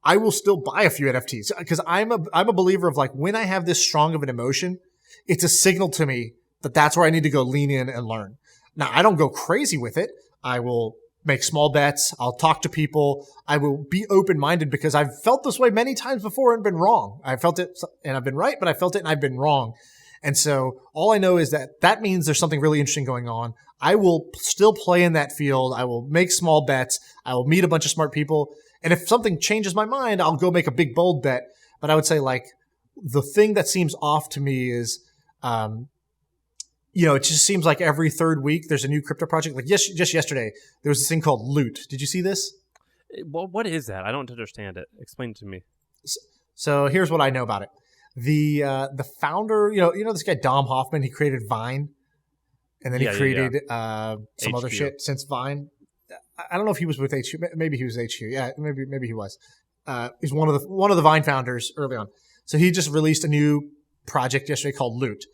I will still buy a few NFTs because I'm a believer of like when I have this strong of an emotion, it's a signal to me that that's where I need to go lean in and learn. Now I don't go crazy with it. I will make small bets. I'll talk to people. I will be open-minded because I've felt this way many times before and been wrong. I felt it and I've been right, but I felt it and I've been wrong. And so all I know is that means there's something really interesting going on. I will still play in that field. I will make small bets. I will meet a bunch of smart people. And if something changes my mind, I'll go make a big, bold bet. But I would say like the thing that seems off to me is, it just seems like every third week there's a new crypto project. Like just yesterday, there was this thing called Loot. Did you see this? Well, what is that? I don't understand it. Explain it to me. So here's what I know about it. The founder, this guy Dom Hoffman, he created Vine, and then he created some other shit since Vine. I don't know if he was with HQ. Maybe he was HQ. Yeah, maybe he was. He's one of the Vine founders early on. So he just released a new project yesterday called Loot.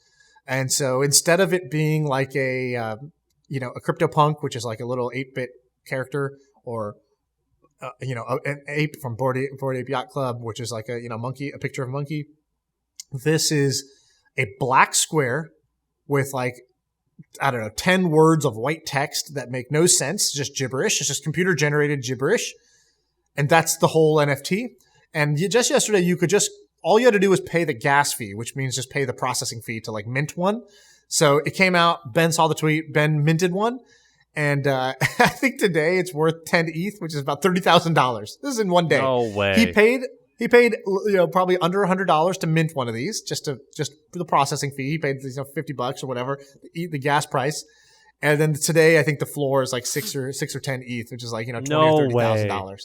And so instead of it being like a CryptoPunk, which is like a little 8-bit character, or an ape from Bored Ape Yacht Club, which is like a monkey, a picture of a monkey. This is a black square with like, I don't know, 10 words of white text that make no sense, just gibberish. It's just computer generated gibberish. And that's the whole NFT. And just yesterday, all you had to do was pay the gas fee, which means just pay the processing fee to like mint one. So it came out, Ben saw the tweet, Ben minted one. And I think today it's worth 10 ETH, which is about $30,000. This is in one day. No way. He paid probably under $100 to mint one of these, just for the processing fee. He paid $50 or whatever, the gas price. And then today I think the floor is like 6 or 10 ETH, which is like $20,000 or $30,000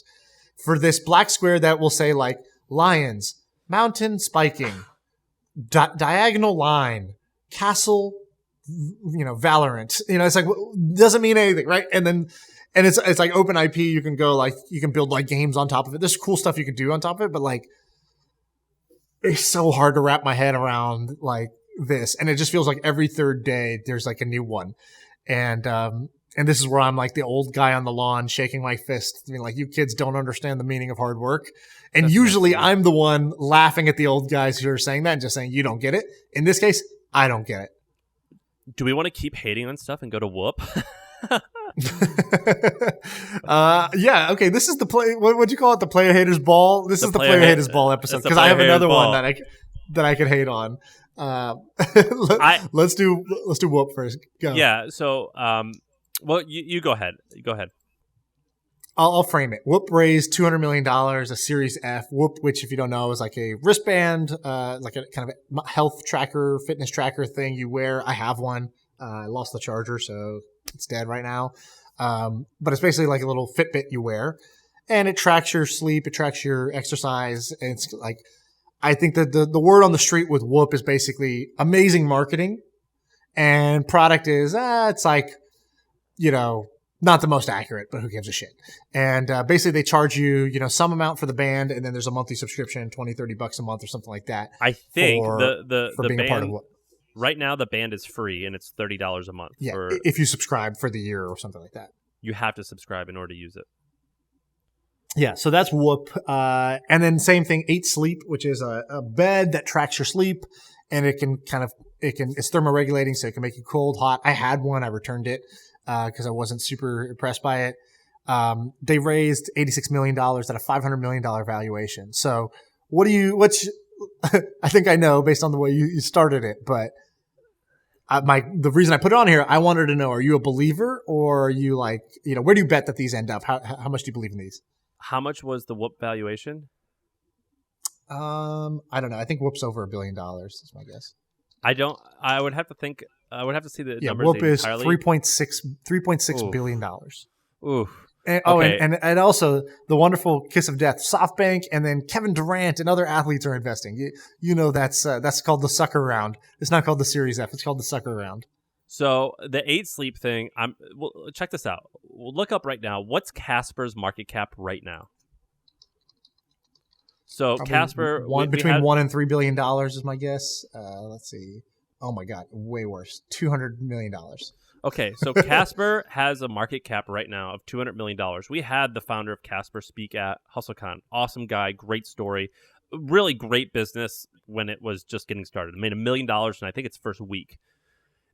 for this black square that will say like lions, mountain spiking, diagonal line, castle, Valorant. It's like doesn't mean anything, right? And it's like open IP. You can go you can build like games on top of it. There's cool stuff you can do on top of it, but like it's so hard to wrap my head around like this. And it just feels like every third day there's like a new one. And this is where I'm like the old guy on the lawn shaking my fist. I mean, like, you kids don't understand the meaning of hard work. And usually I'm the one laughing at the old guys who are saying that and just saying, you don't get it. In this case, I don't get it. Do we want to keep hating on stuff and go to Whoop? Yeah. Okay. This is the play. What'd you call it? The Player Haters Ball. This is the Player Haters Ball episode because I have another one that I could hate on. Let's do Whoop first. Go. Yeah. So, well, you go ahead. Go ahead. I'll frame it. Whoop raised $200 million, a Series F. Whoop, which if you don't know, is like a wristband, like a kind of health tracker, fitness tracker thing you wear. I have one. I lost the charger, so it's dead right now. But it's basically like a little Fitbit you wear, and it tracks your sleep, it tracks your exercise. And it's like, I think that the word on the street with Whoop is basically amazing marketing, and product is, it's like, you know, not the most accurate, but who gives a shit? And basically they charge you, you know, some amount for the band, and then there's a monthly subscription, $20-$30 a month or something like that. I think for the being band, a part of Whoop. Right now the band is free and it's $30 a month. Yeah, if you subscribe for the year or something like that. You have to subscribe in order to use it. Yeah, so that's Whoop. And then same thing, 8 Sleep, which is a bed that tracks your sleep, and it's thermoregulating, so it can make you cold, hot. I had one, I returned it because I wasn't super impressed by it. They raised $86 million at a $500 million valuation. So I think I know based on the way you started it, but the reason I put it on here, I wanted to know, are you a believer, or are you like, you know, where do you bet that these end up? How much do you believe in these? How much was the Whoop valuation? I don't know. I think Whoop's over $1 billion is my guess. I would have to think. I would have to see the numbers. Whoop is entirely. $3.6 Ooh. billion. Ooh. And, okay. and also the wonderful kiss of death, SoftBank, and then Kevin Durant and other athletes are investing. You know that's called the sucker round. It's not called the Series F. It's called the sucker round. So the 8 Sleep thing. Well, check this out. We'll look up right now. What's Casper's market cap right now? So Probably Casper between $1 and $3 billion is my guess. Let's see. Oh my God, way worse. $200 million. Okay, so Casper has a market cap right now of $200 million. We had the founder of Casper speak at HustleCon. Awesome guy, great story, really great business when it was just getting started. It made $1 million in I think its first week.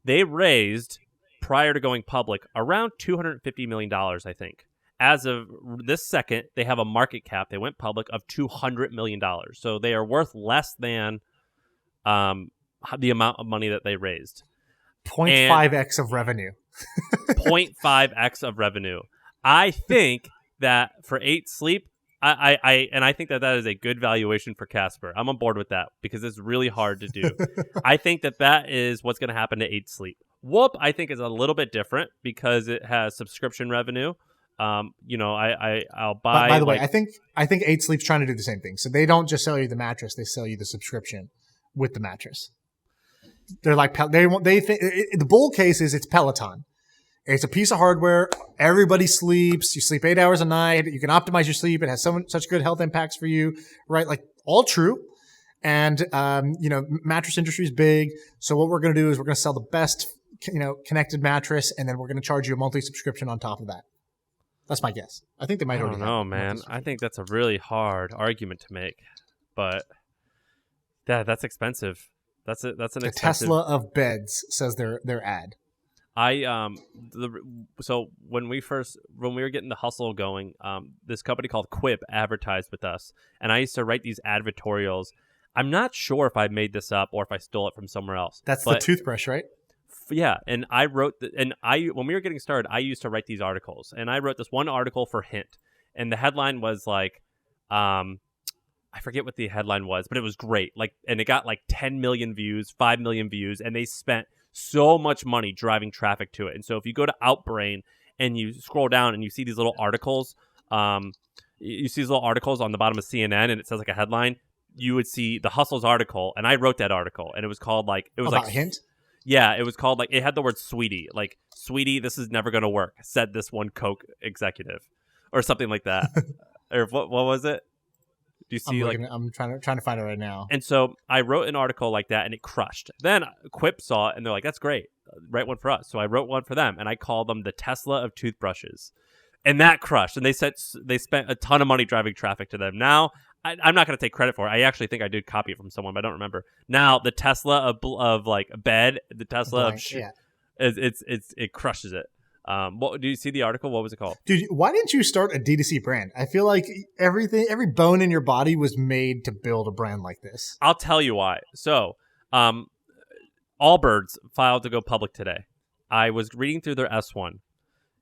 They raised, prior to going public, around $250 million, I think. As of this second, they have a market cap, they went public, of $200 million. So they are worth less than the amount of money that they raised. 0.5x of revenue. 0.5x of revenue. I think that for 8 Sleep, I think that is a good valuation for Casper. I'm on board with that because it's really hard to do. I think that is what's going to happen to 8 Sleep. Whoop, I think, is a little bit different because it has subscription revenue. You know, I'll buy. By the way, I think 8 Sleep's trying to do the same thing. So they don't just sell you the mattress; they sell you the subscription with the mattress. They're like they think the bull case is it's Peloton. It's a piece of hardware. Everybody sleeps. You sleep 8 hours a night. You can optimize your sleep. It has such good health impacts for you, right? Like, all true. And you know, mattress industry is big. So what we're going to do is we're going to sell the best, you know, connected mattress, and then we're going to charge you a monthly subscription on top of that. That's my guess. I think they might already. I don't know, man. I think that's a really hard argument to make, but that's expensive. That's an expensive. Tesla of beds, says their ad. So when we were getting the hustle going, this company called Quip advertised with us, and I used to write these advertorials. I'm not sure if I made this up or if I stole it from somewhere else. That's the toothbrush, right? Yeah, and I wrote when we were getting started, I used to write these articles, and I wrote this one article for Hint, and the headline was like, I forget what the headline was, but it was great. Like, and it got like 10 million views, 5 million views, and they spent so much money driving traffic to it. And so if you go to Outbrain and you scroll down and you see these little articles, on the bottom of CNN, and it says like a headline, you would see the Hustle's article, and I wrote that article, and it was called like about Hint. Yeah, it was called like, it had the word "sweetie," like, "Sweetie, this is never going to work," said this one Coke executive, or something like that. Or what was it? Do you see I'm trying to find it right now. And so I wrote an article like that, and it crushed. Then Quip saw it, and they're like, "That's great, write one for us." So I wrote one for them, and I called them the Tesla of toothbrushes, and that crushed. And they spent a ton of money driving traffic to them. Now I'm not going to take credit for it. I actually think I did copy it from someone, but I don't remember. Now the Tesla of like bed, the Tesla of it crushes it. What do you see the article? What was it called? Dude, why didn't you start a D2C brand? I feel like every bone in your body was made to build a brand like this. I'll tell you why. So, Allbirds filed to go public today. I was reading through their S-1.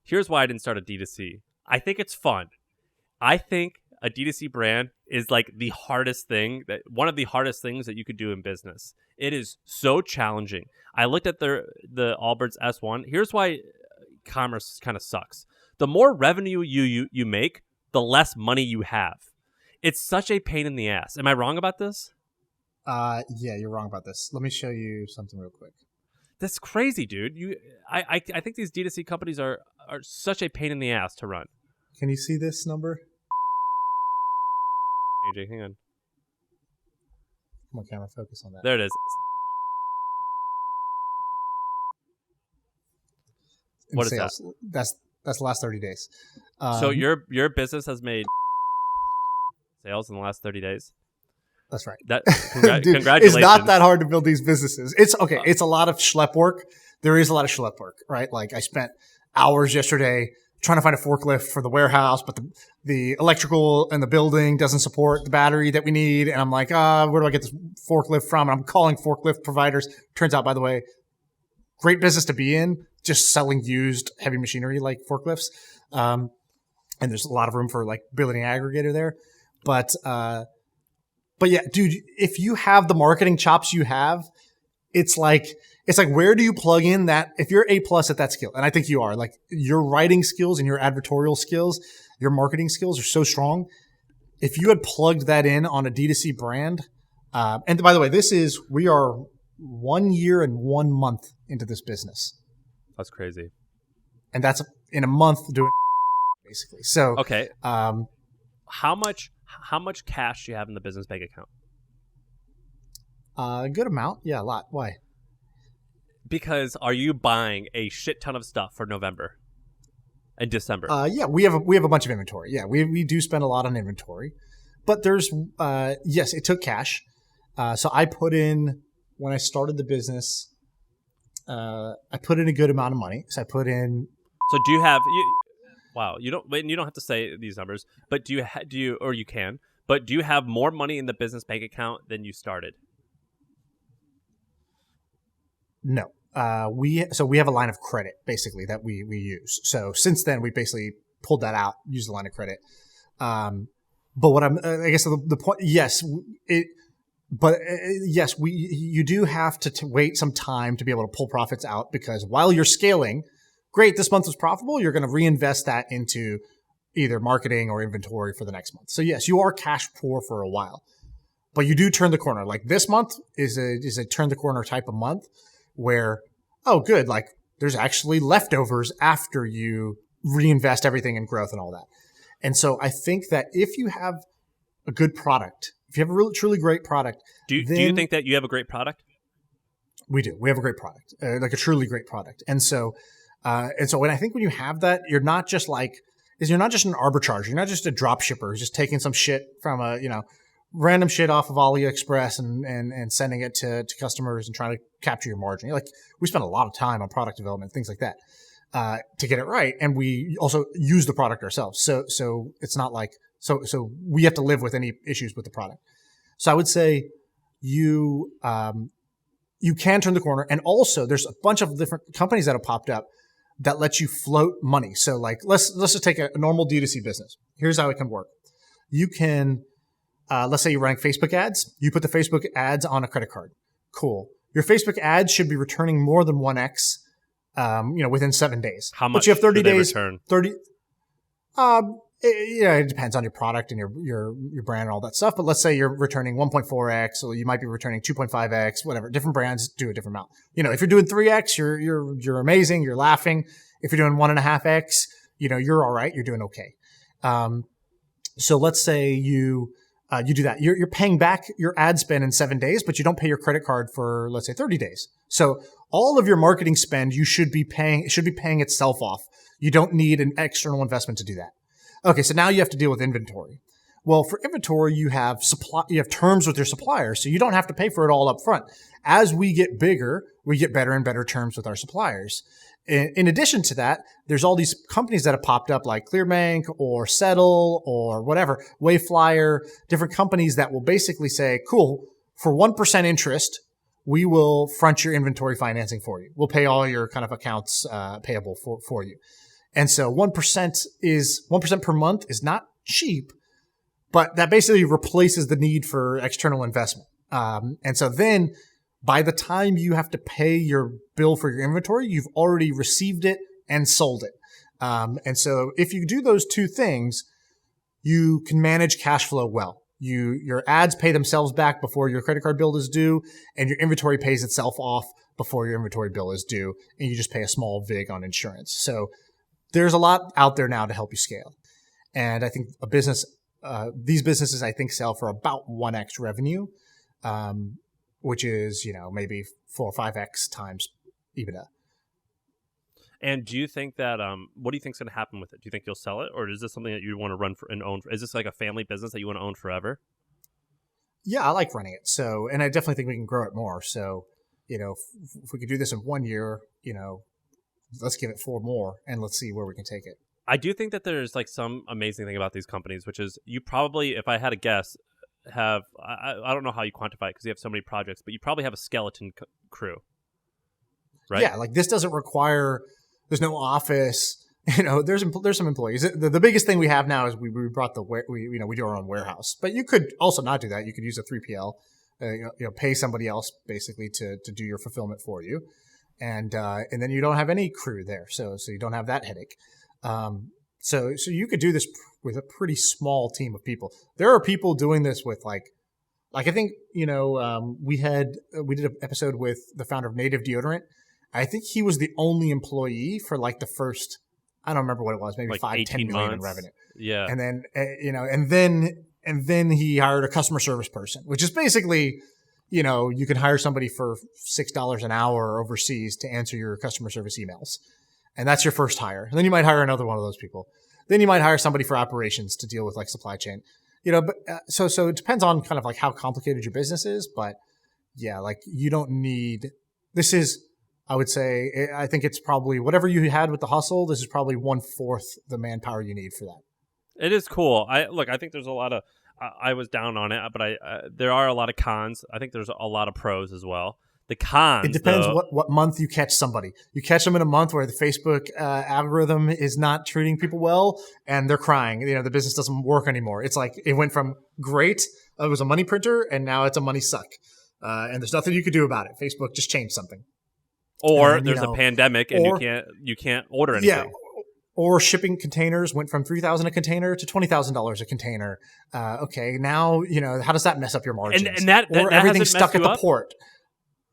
Here's why I didn't start a D2C. I think it's fun. I think a D2C brand is like one of the hardest things that you could do in business. It is so challenging. I looked at the Allbirds S-1. Here's why commerce kind of sucks. The more revenue you make, the less money you have. It's such a pain in the ass. Am I wrong about this? Yeah, you're wrong about this. Let me show you something real quick. That's crazy, dude. I think these D2C companies are such a pain in the ass to run. Can you see this number? AJ, hang on. Come on, camera, focus on that. There it is. What is that? That's the last 30 days. So your business has made sales in the last 30 days? That's right. Dude, congratulations. It's not that hard to build these businesses. It's okay. It's a lot of schlep work. There is a lot of schlep work, right? Like I spent hours yesterday trying to find a forklift for the warehouse, but the electrical in the building doesn't support the battery that we need. And I'm like, where do I get this forklift from? And I'm calling forklift providers. Turns out, by the way, great business to be in, just selling used heavy machinery like forklifts. And there's a lot of room for like building an aggregator there. But yeah, dude, if you have the marketing chops you have, it's like where do you plug in that? If you're A+ at that skill, and I think you are, like your writing skills and your advertorial skills, your marketing skills are so strong. If you had plugged that in on a D2C brand, and by the way, we are 1 year and 1 month into this business. That's crazy. And that's in a month doing basically. So okay. How much cash do you have in the business bank account? A good amount. Yeah, a lot. Why? Because are you buying a shit ton of stuff for November and December? Yeah, we have a bunch of inventory. Yeah, we do spend a lot on inventory. But there's yes, it took cash. So I put in, when I started the business, I put in a good amount of money. So I put in. So do you have wow, you don't have to say these numbers, but do you or you can, but do you have more money in the business bank account than you started? No. We have a line of credit basically that we use. So since then we basically pulled that out, used the line of credit. But what I guess the point, yes, you do have to wait some time to be able to pull profits out, because while you're scaling, great, this month was profitable, you're going to reinvest that into either marketing or inventory for the next month. So yes, you are cash poor for a while, but you do turn the corner. Like this month is a turn the corner type of month where, oh good, like there's actually leftovers after you reinvest everything in growth and all that. And so I think that if you have a good product, if you have a really truly great product, do you think that you have a great product? We do. We have a great product, like a truly great product. And so when I think when you have that, you're not just an arbitrage. You're not just a drop shipper who's just taking some shit from random shit off of AliExpress and sending it to customers and trying to capture your margin. We spend a lot of time on product development, things like that, to get it right. And we also use the product ourselves. So it's not like, so we have to live with any issues with the product. So I would say you can turn the corner. And also there's a bunch of different companies that have popped up that let you float money. So like, let's just take a normal D2C business. Here's how it can work. You can, let's say you're running Facebook ads. You put the Facebook ads on a credit card. Cool. Your Facebook ads should be returning more than 1x, within 7 days. How much? But you have 30 days. Return? 30. It depends on your product and your brand and all that stuff. But let's say you're returning 1.4x, or you might be returning 2.5x, whatever. Different brands do a different amount. If you're doing 3x, you're amazing. You're laughing. If you're doing 1.5x, you're all right. You're doing okay. So let's say you you do that. You're paying back your ad spend in 7 days, but you don't pay your credit card for, let's say, 30 days. So all of your marketing spend, it should be paying itself off. You don't need an external investment to do that. Okay, so now you have to deal with inventory. Well, for inventory, you have terms with your suppliers, so you don't have to pay for it all up front. As we get bigger, we get better and better terms with our suppliers. In addition to that, there's all these companies that have popped up like Clearbank or Settle or whatever, Wayflyer, different companies that will basically say, cool, for 1% interest, we will front your inventory financing for you. We'll pay all your kind of accounts payable for you. And so 1% per month is not cheap, but that basically replaces the need for external investment. And so then by the time you have to pay your bill for your inventory, you've already received it and sold it. And so if you do those two things, you can manage cash flow well. Your ads pay themselves back before your credit card bill is due, and your inventory pays itself off before your inventory bill is due, and you just pay a small vig on insurance. So there's a lot out there now to help you scale. And I think these businesses, I think, sell for about 1x revenue, which is, maybe 4 or 5x times EBITDA. And do you think that, what do you think is going to happen with it? Do you think you'll sell it, or is this something that you want to run and own? Is this like a family business that you want to own forever? Yeah, I like running it. So, and I definitely think we can grow it more. So, if we could do this in 1 year, let's give it 4 more and let's see where we can take it. I do think that there's like some amazing thing about these companies, which is you probably, if I had a guess, I don't know how you quantify it because you have so many projects, but you probably have a skeleton crew, right? Yeah, like this doesn't require, there's no office, there's some employees. The biggest thing we have now is we brought we do our own warehouse, but you could also not do that. You could use a 3PL, pay somebody else basically to do your fulfillment for you. And then you don't have any crew there. So you don't have that headache. So you could do this with a pretty small team of people. There are people doing this with like I think, we did an episode with the founder of Native Deodorant. I think he was the only employee for like the first, I don't remember what it was, maybe like 5-10 million in revenue. Yeah. And then, and then he hired a customer service person, which is basically, you can hire somebody for $6 an hour overseas to answer your customer service emails. And that's your first hire. And then you might hire another one of those people. Then you might hire somebody for operations to deal with like supply chain, but so it depends on kind of like how complicated your business is. But yeah, like you don't need, this is, I would say, I think it's probably whatever you had with the hustle. This is probably 1/4 the manpower you need for that. It is cool. I think there's a lot of, I was down on it, but there are a lot of cons. I think there's a lot of pros as well. The cons, it depends what month you catch somebody. You catch them in a month where the Facebook algorithm is not treating people well and they're crying. The business doesn't work anymore. It's like it went from great, it was a money printer, and now it's a money suck. And there's nothing you could do about it. Facebook just changed something. Or then, there's a pandemic and you can't order anything. Yeah. Or shipping containers went from $3,000 a container to $20,000 a container. Okay, now how does that mess up your margins? And that everything's stuck at the port.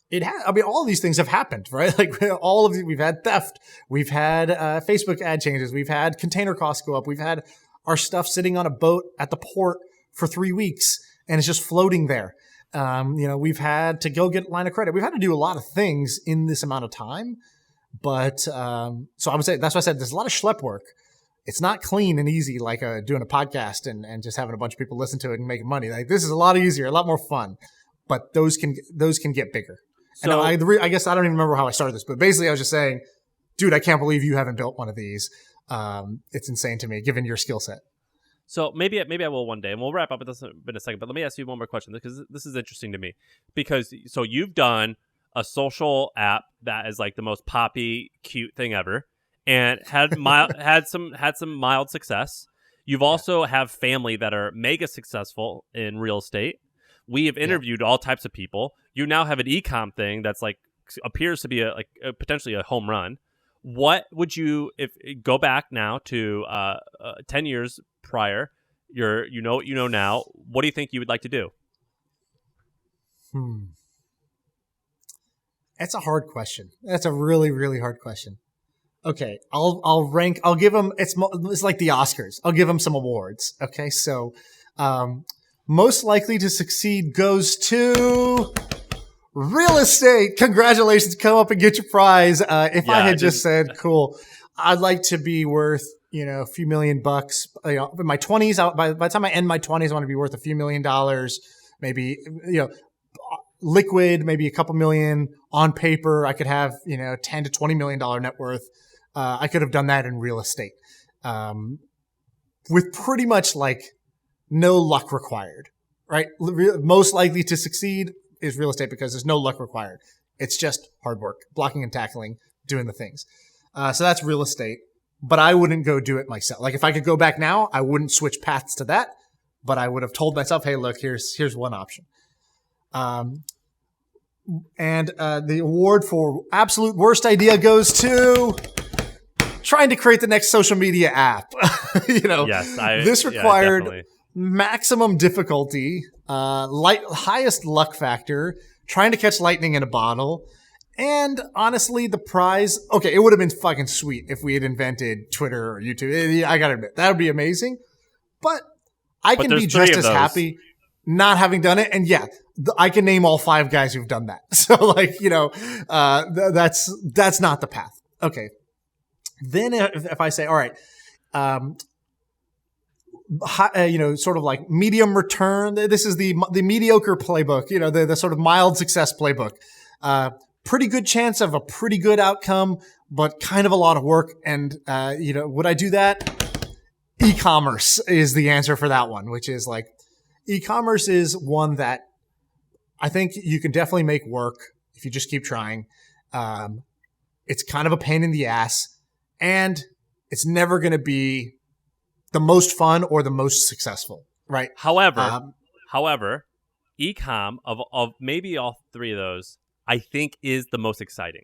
It has. I mean, all of these things have happened, right? Like we've had theft, we've had Facebook ad changes, we've had container costs go up, we've had our stuff sitting on a boat at the port for 3 weeks and it's just floating there. We've had to go get a line of credit. We've had to do a lot of things in this amount of time. But so I would say that's why I said there's a lot of schlep work. It's not clean and easy like doing a podcast and just having a bunch of people listen to it and making money. Like this is a lot easier, a lot more fun. But those can get bigger. So, and I guess I don't even remember how I started this, but basically I was just saying, dude, I can't believe you haven't built one of these. It's insane to me, given your skill set. So maybe I will one day, and we'll wrap up with this in a second. But let me ask you one more question because this is interesting to me. Because so you've done a social app that is like the most poppy, cute thing ever, and had some mild success. You've also have family that are mega successful in real estate. We have interviewed all types of people. You now have an e-com thing that's like appears to be potentially a home run. What would you, if go back now to 10 years prior, you know what you know now, what do you think you would like to do? That's a hard question. That's a really, really hard question. Okay, I'll give them, it's like the Oscars. I'll give them some awards. Okay, so most likely to succeed goes to real estate. Congratulations. Come up and get your prize. If I had just said, cool, I'd like to be worth, a few $1,000,000. In my 20s, by the time I end my 20s, I want to be worth a few $1,000,000, maybe, liquid, maybe a couple million on paper. I could have, $10 to $20 million net worth. I could have done that in real estate, with pretty much like no luck required, right? Most likely to succeed is real estate because there's no luck required. It's just hard work, blocking and tackling, doing the things. So that's real estate, but I wouldn't go do it myself. Like if I could go back now, I wouldn't switch paths to that, but I would have told myself, hey, look, here's one option. And the award for absolute worst idea goes to trying to create the next social media app. This required maximum difficulty, highest luck factor, trying to catch lightning in a bottle. And honestly, the prize, okay, it would have been fucking sweet if we had invented Twitter or YouTube. I gotta admit, that would be amazing. But I can be just as happy not having done it. And I can name all 5 guys who've done that. So that's not the path. Okay. Then if I say, all right, sort of like medium return, this is the mediocre playbook, the sort of mild success playbook. Pretty good chance of a pretty good outcome, but kind of a lot of work. And, would I do that? E-commerce is the answer for that one, which is like, e-commerce is one that I think you can definitely make work if you just keep trying. It's kind of a pain in the ass, and it's never going to be the most fun or the most successful, right? However, e-com of maybe all 3 of those, I think is the most exciting.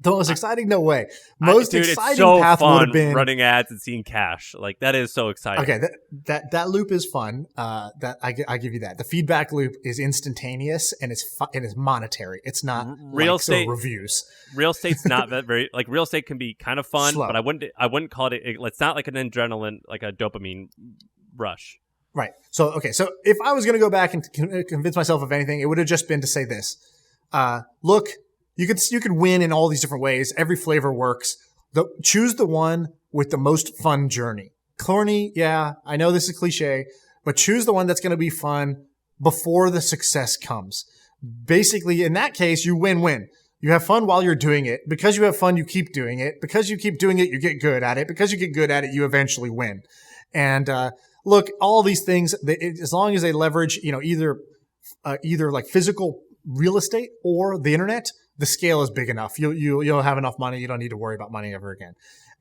The most exciting? No way. Most exciting it's so path fun would have been running ads and seeing cash. Like that is so exciting. Okay, that loop is fun. That I give you that. The feedback loop is instantaneous and it's monetary. It's not real estate reviews. Real estate's not that very like real estate can be kind of fun, slow. But I wouldn't call it. It's not like an adrenaline, like a dopamine rush. Right. So if I was going to go back and convince myself of anything, it would have just been to say this. Look, you could win in all these different ways. Every flavor works. Choose the one with the most fun journey. Corny, yeah, I know this is cliche, but choose the one that's going to be fun before the success comes. Basically, in that case, you win-win. You have fun while you're doing it. Because you have fun, you keep doing it. Because you keep doing it, you get good at it. Because you get good at it, you eventually win. And look, all these things, as long as they leverage, either like physical real estate or the internet, the scale is big enough. You'll have enough money. You don't need to worry about money ever again.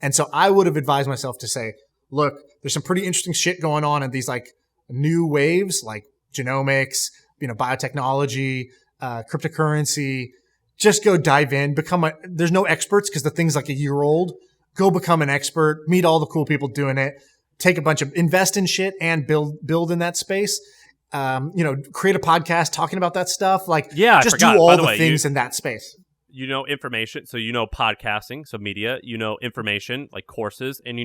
And so I would have advised myself to say, look, there's some pretty interesting shit going on in these like new waves, like genomics, biotechnology, cryptocurrency. Just go dive in, there's no experts because the thing's like a year old. Go become an expert, meet all the cool people doing it, invest in shit and build in that space. Create a podcast talking about that stuff. Just do all the things in that space. Information. So, podcasting, so media, information like courses, and,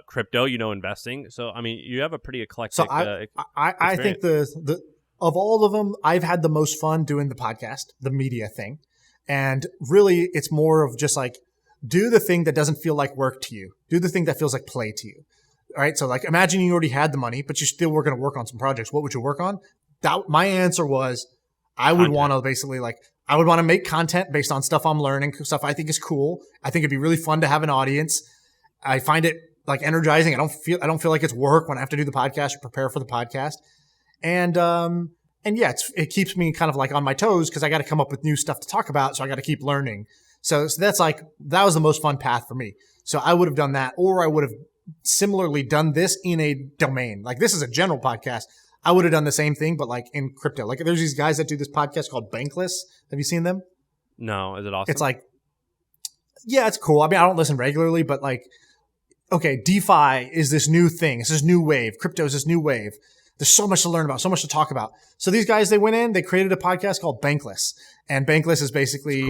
crypto, investing. So, I mean, you have a pretty eclectic. So I think the of all of them, I've had the most fun doing the podcast, the media thing. And really it's more of just like, do the thing that doesn't feel like work to you. Do the thing that feels like play to you. All right. So like, imagine you already had the money, but you still were going to work on some projects. What would you work on? My answer was, I would want to basically I would want to make content based on stuff I'm learning, stuff I think is cool. I think it'd be really fun to have an audience. I find it like energizing. I don't feel like it's work when I have to do the podcast or prepare for the podcast. And yeah, it keeps me kind of like on my toes because I got to come up with new stuff to talk about. So I got to keep learning. So that's that was the most fun path for me. So I would have done that, or I would have similarly done this in a domain. Like this is a general podcast. I would have done the same thing, but like in crypto. Like there's these guys that do this podcast called Bankless. Have you seen them? No. Is it awesome? It's like, yeah, it's cool. I mean, I don't listen regularly, but like, okay, DeFi is this new thing. It's this new wave. Crypto is this new wave. There's so much to learn about, so much to talk about. So these guys, they went in, they created a podcast called Bankless. And Bankless is basically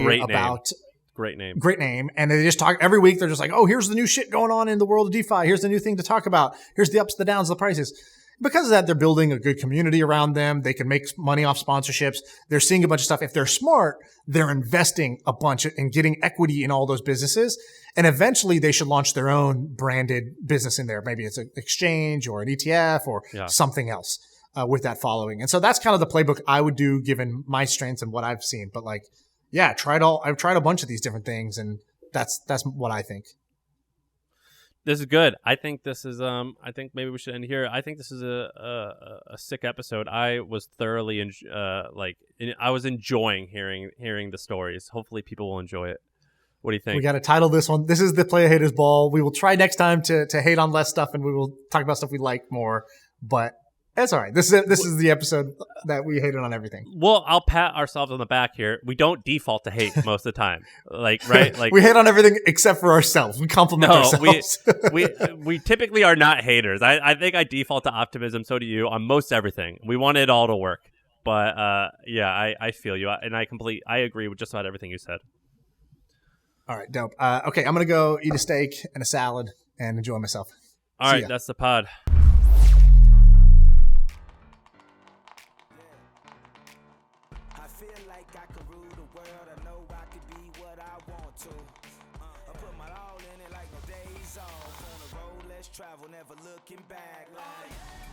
Great name. And they just talk every week. They're just like, oh, here's the new shit going on in the world of DeFi. Here's the new thing to talk about. Here's the ups, the downs, the prices. because of that, they're building a good community around them. They can make money off sponsorships. They're seeing a bunch of stuff. If they're smart, they're investing a bunch and getting equity in all those businesses. And eventually they should launch their own branded business in there. Maybe it's an exchange or an ETF or something else with that following. And so that's kind of the playbook I would do given my strengths and what I've seen. But like, yeah, I've tried a bunch of these different things, and that's what I think. This is good. I think this is I think maybe we should end here. I think this is a sick episode. I was thoroughly I was enjoying hearing the stories. Hopefully people will enjoy it. What do you think? We got to title this one. This is the Play a Hater's Ball. We will try next time to hate on less stuff, and we will talk about stuff we like more, but it's all right. This is the episode that we hated on everything. Well, I'll pat ourselves on the back here. We don't default to hate most of the time. Like, right? Like we hate on everything except for ourselves. We compliment ourselves. we typically are not haters. I think I default to optimism. So do you on most everything. We want it all to work. But I feel you. And I agree with just about everything you said. All right, dope. Okay, I'm going to go eat a steak and a salad and enjoy myself. All right, that's the pod. Travel, never looking back.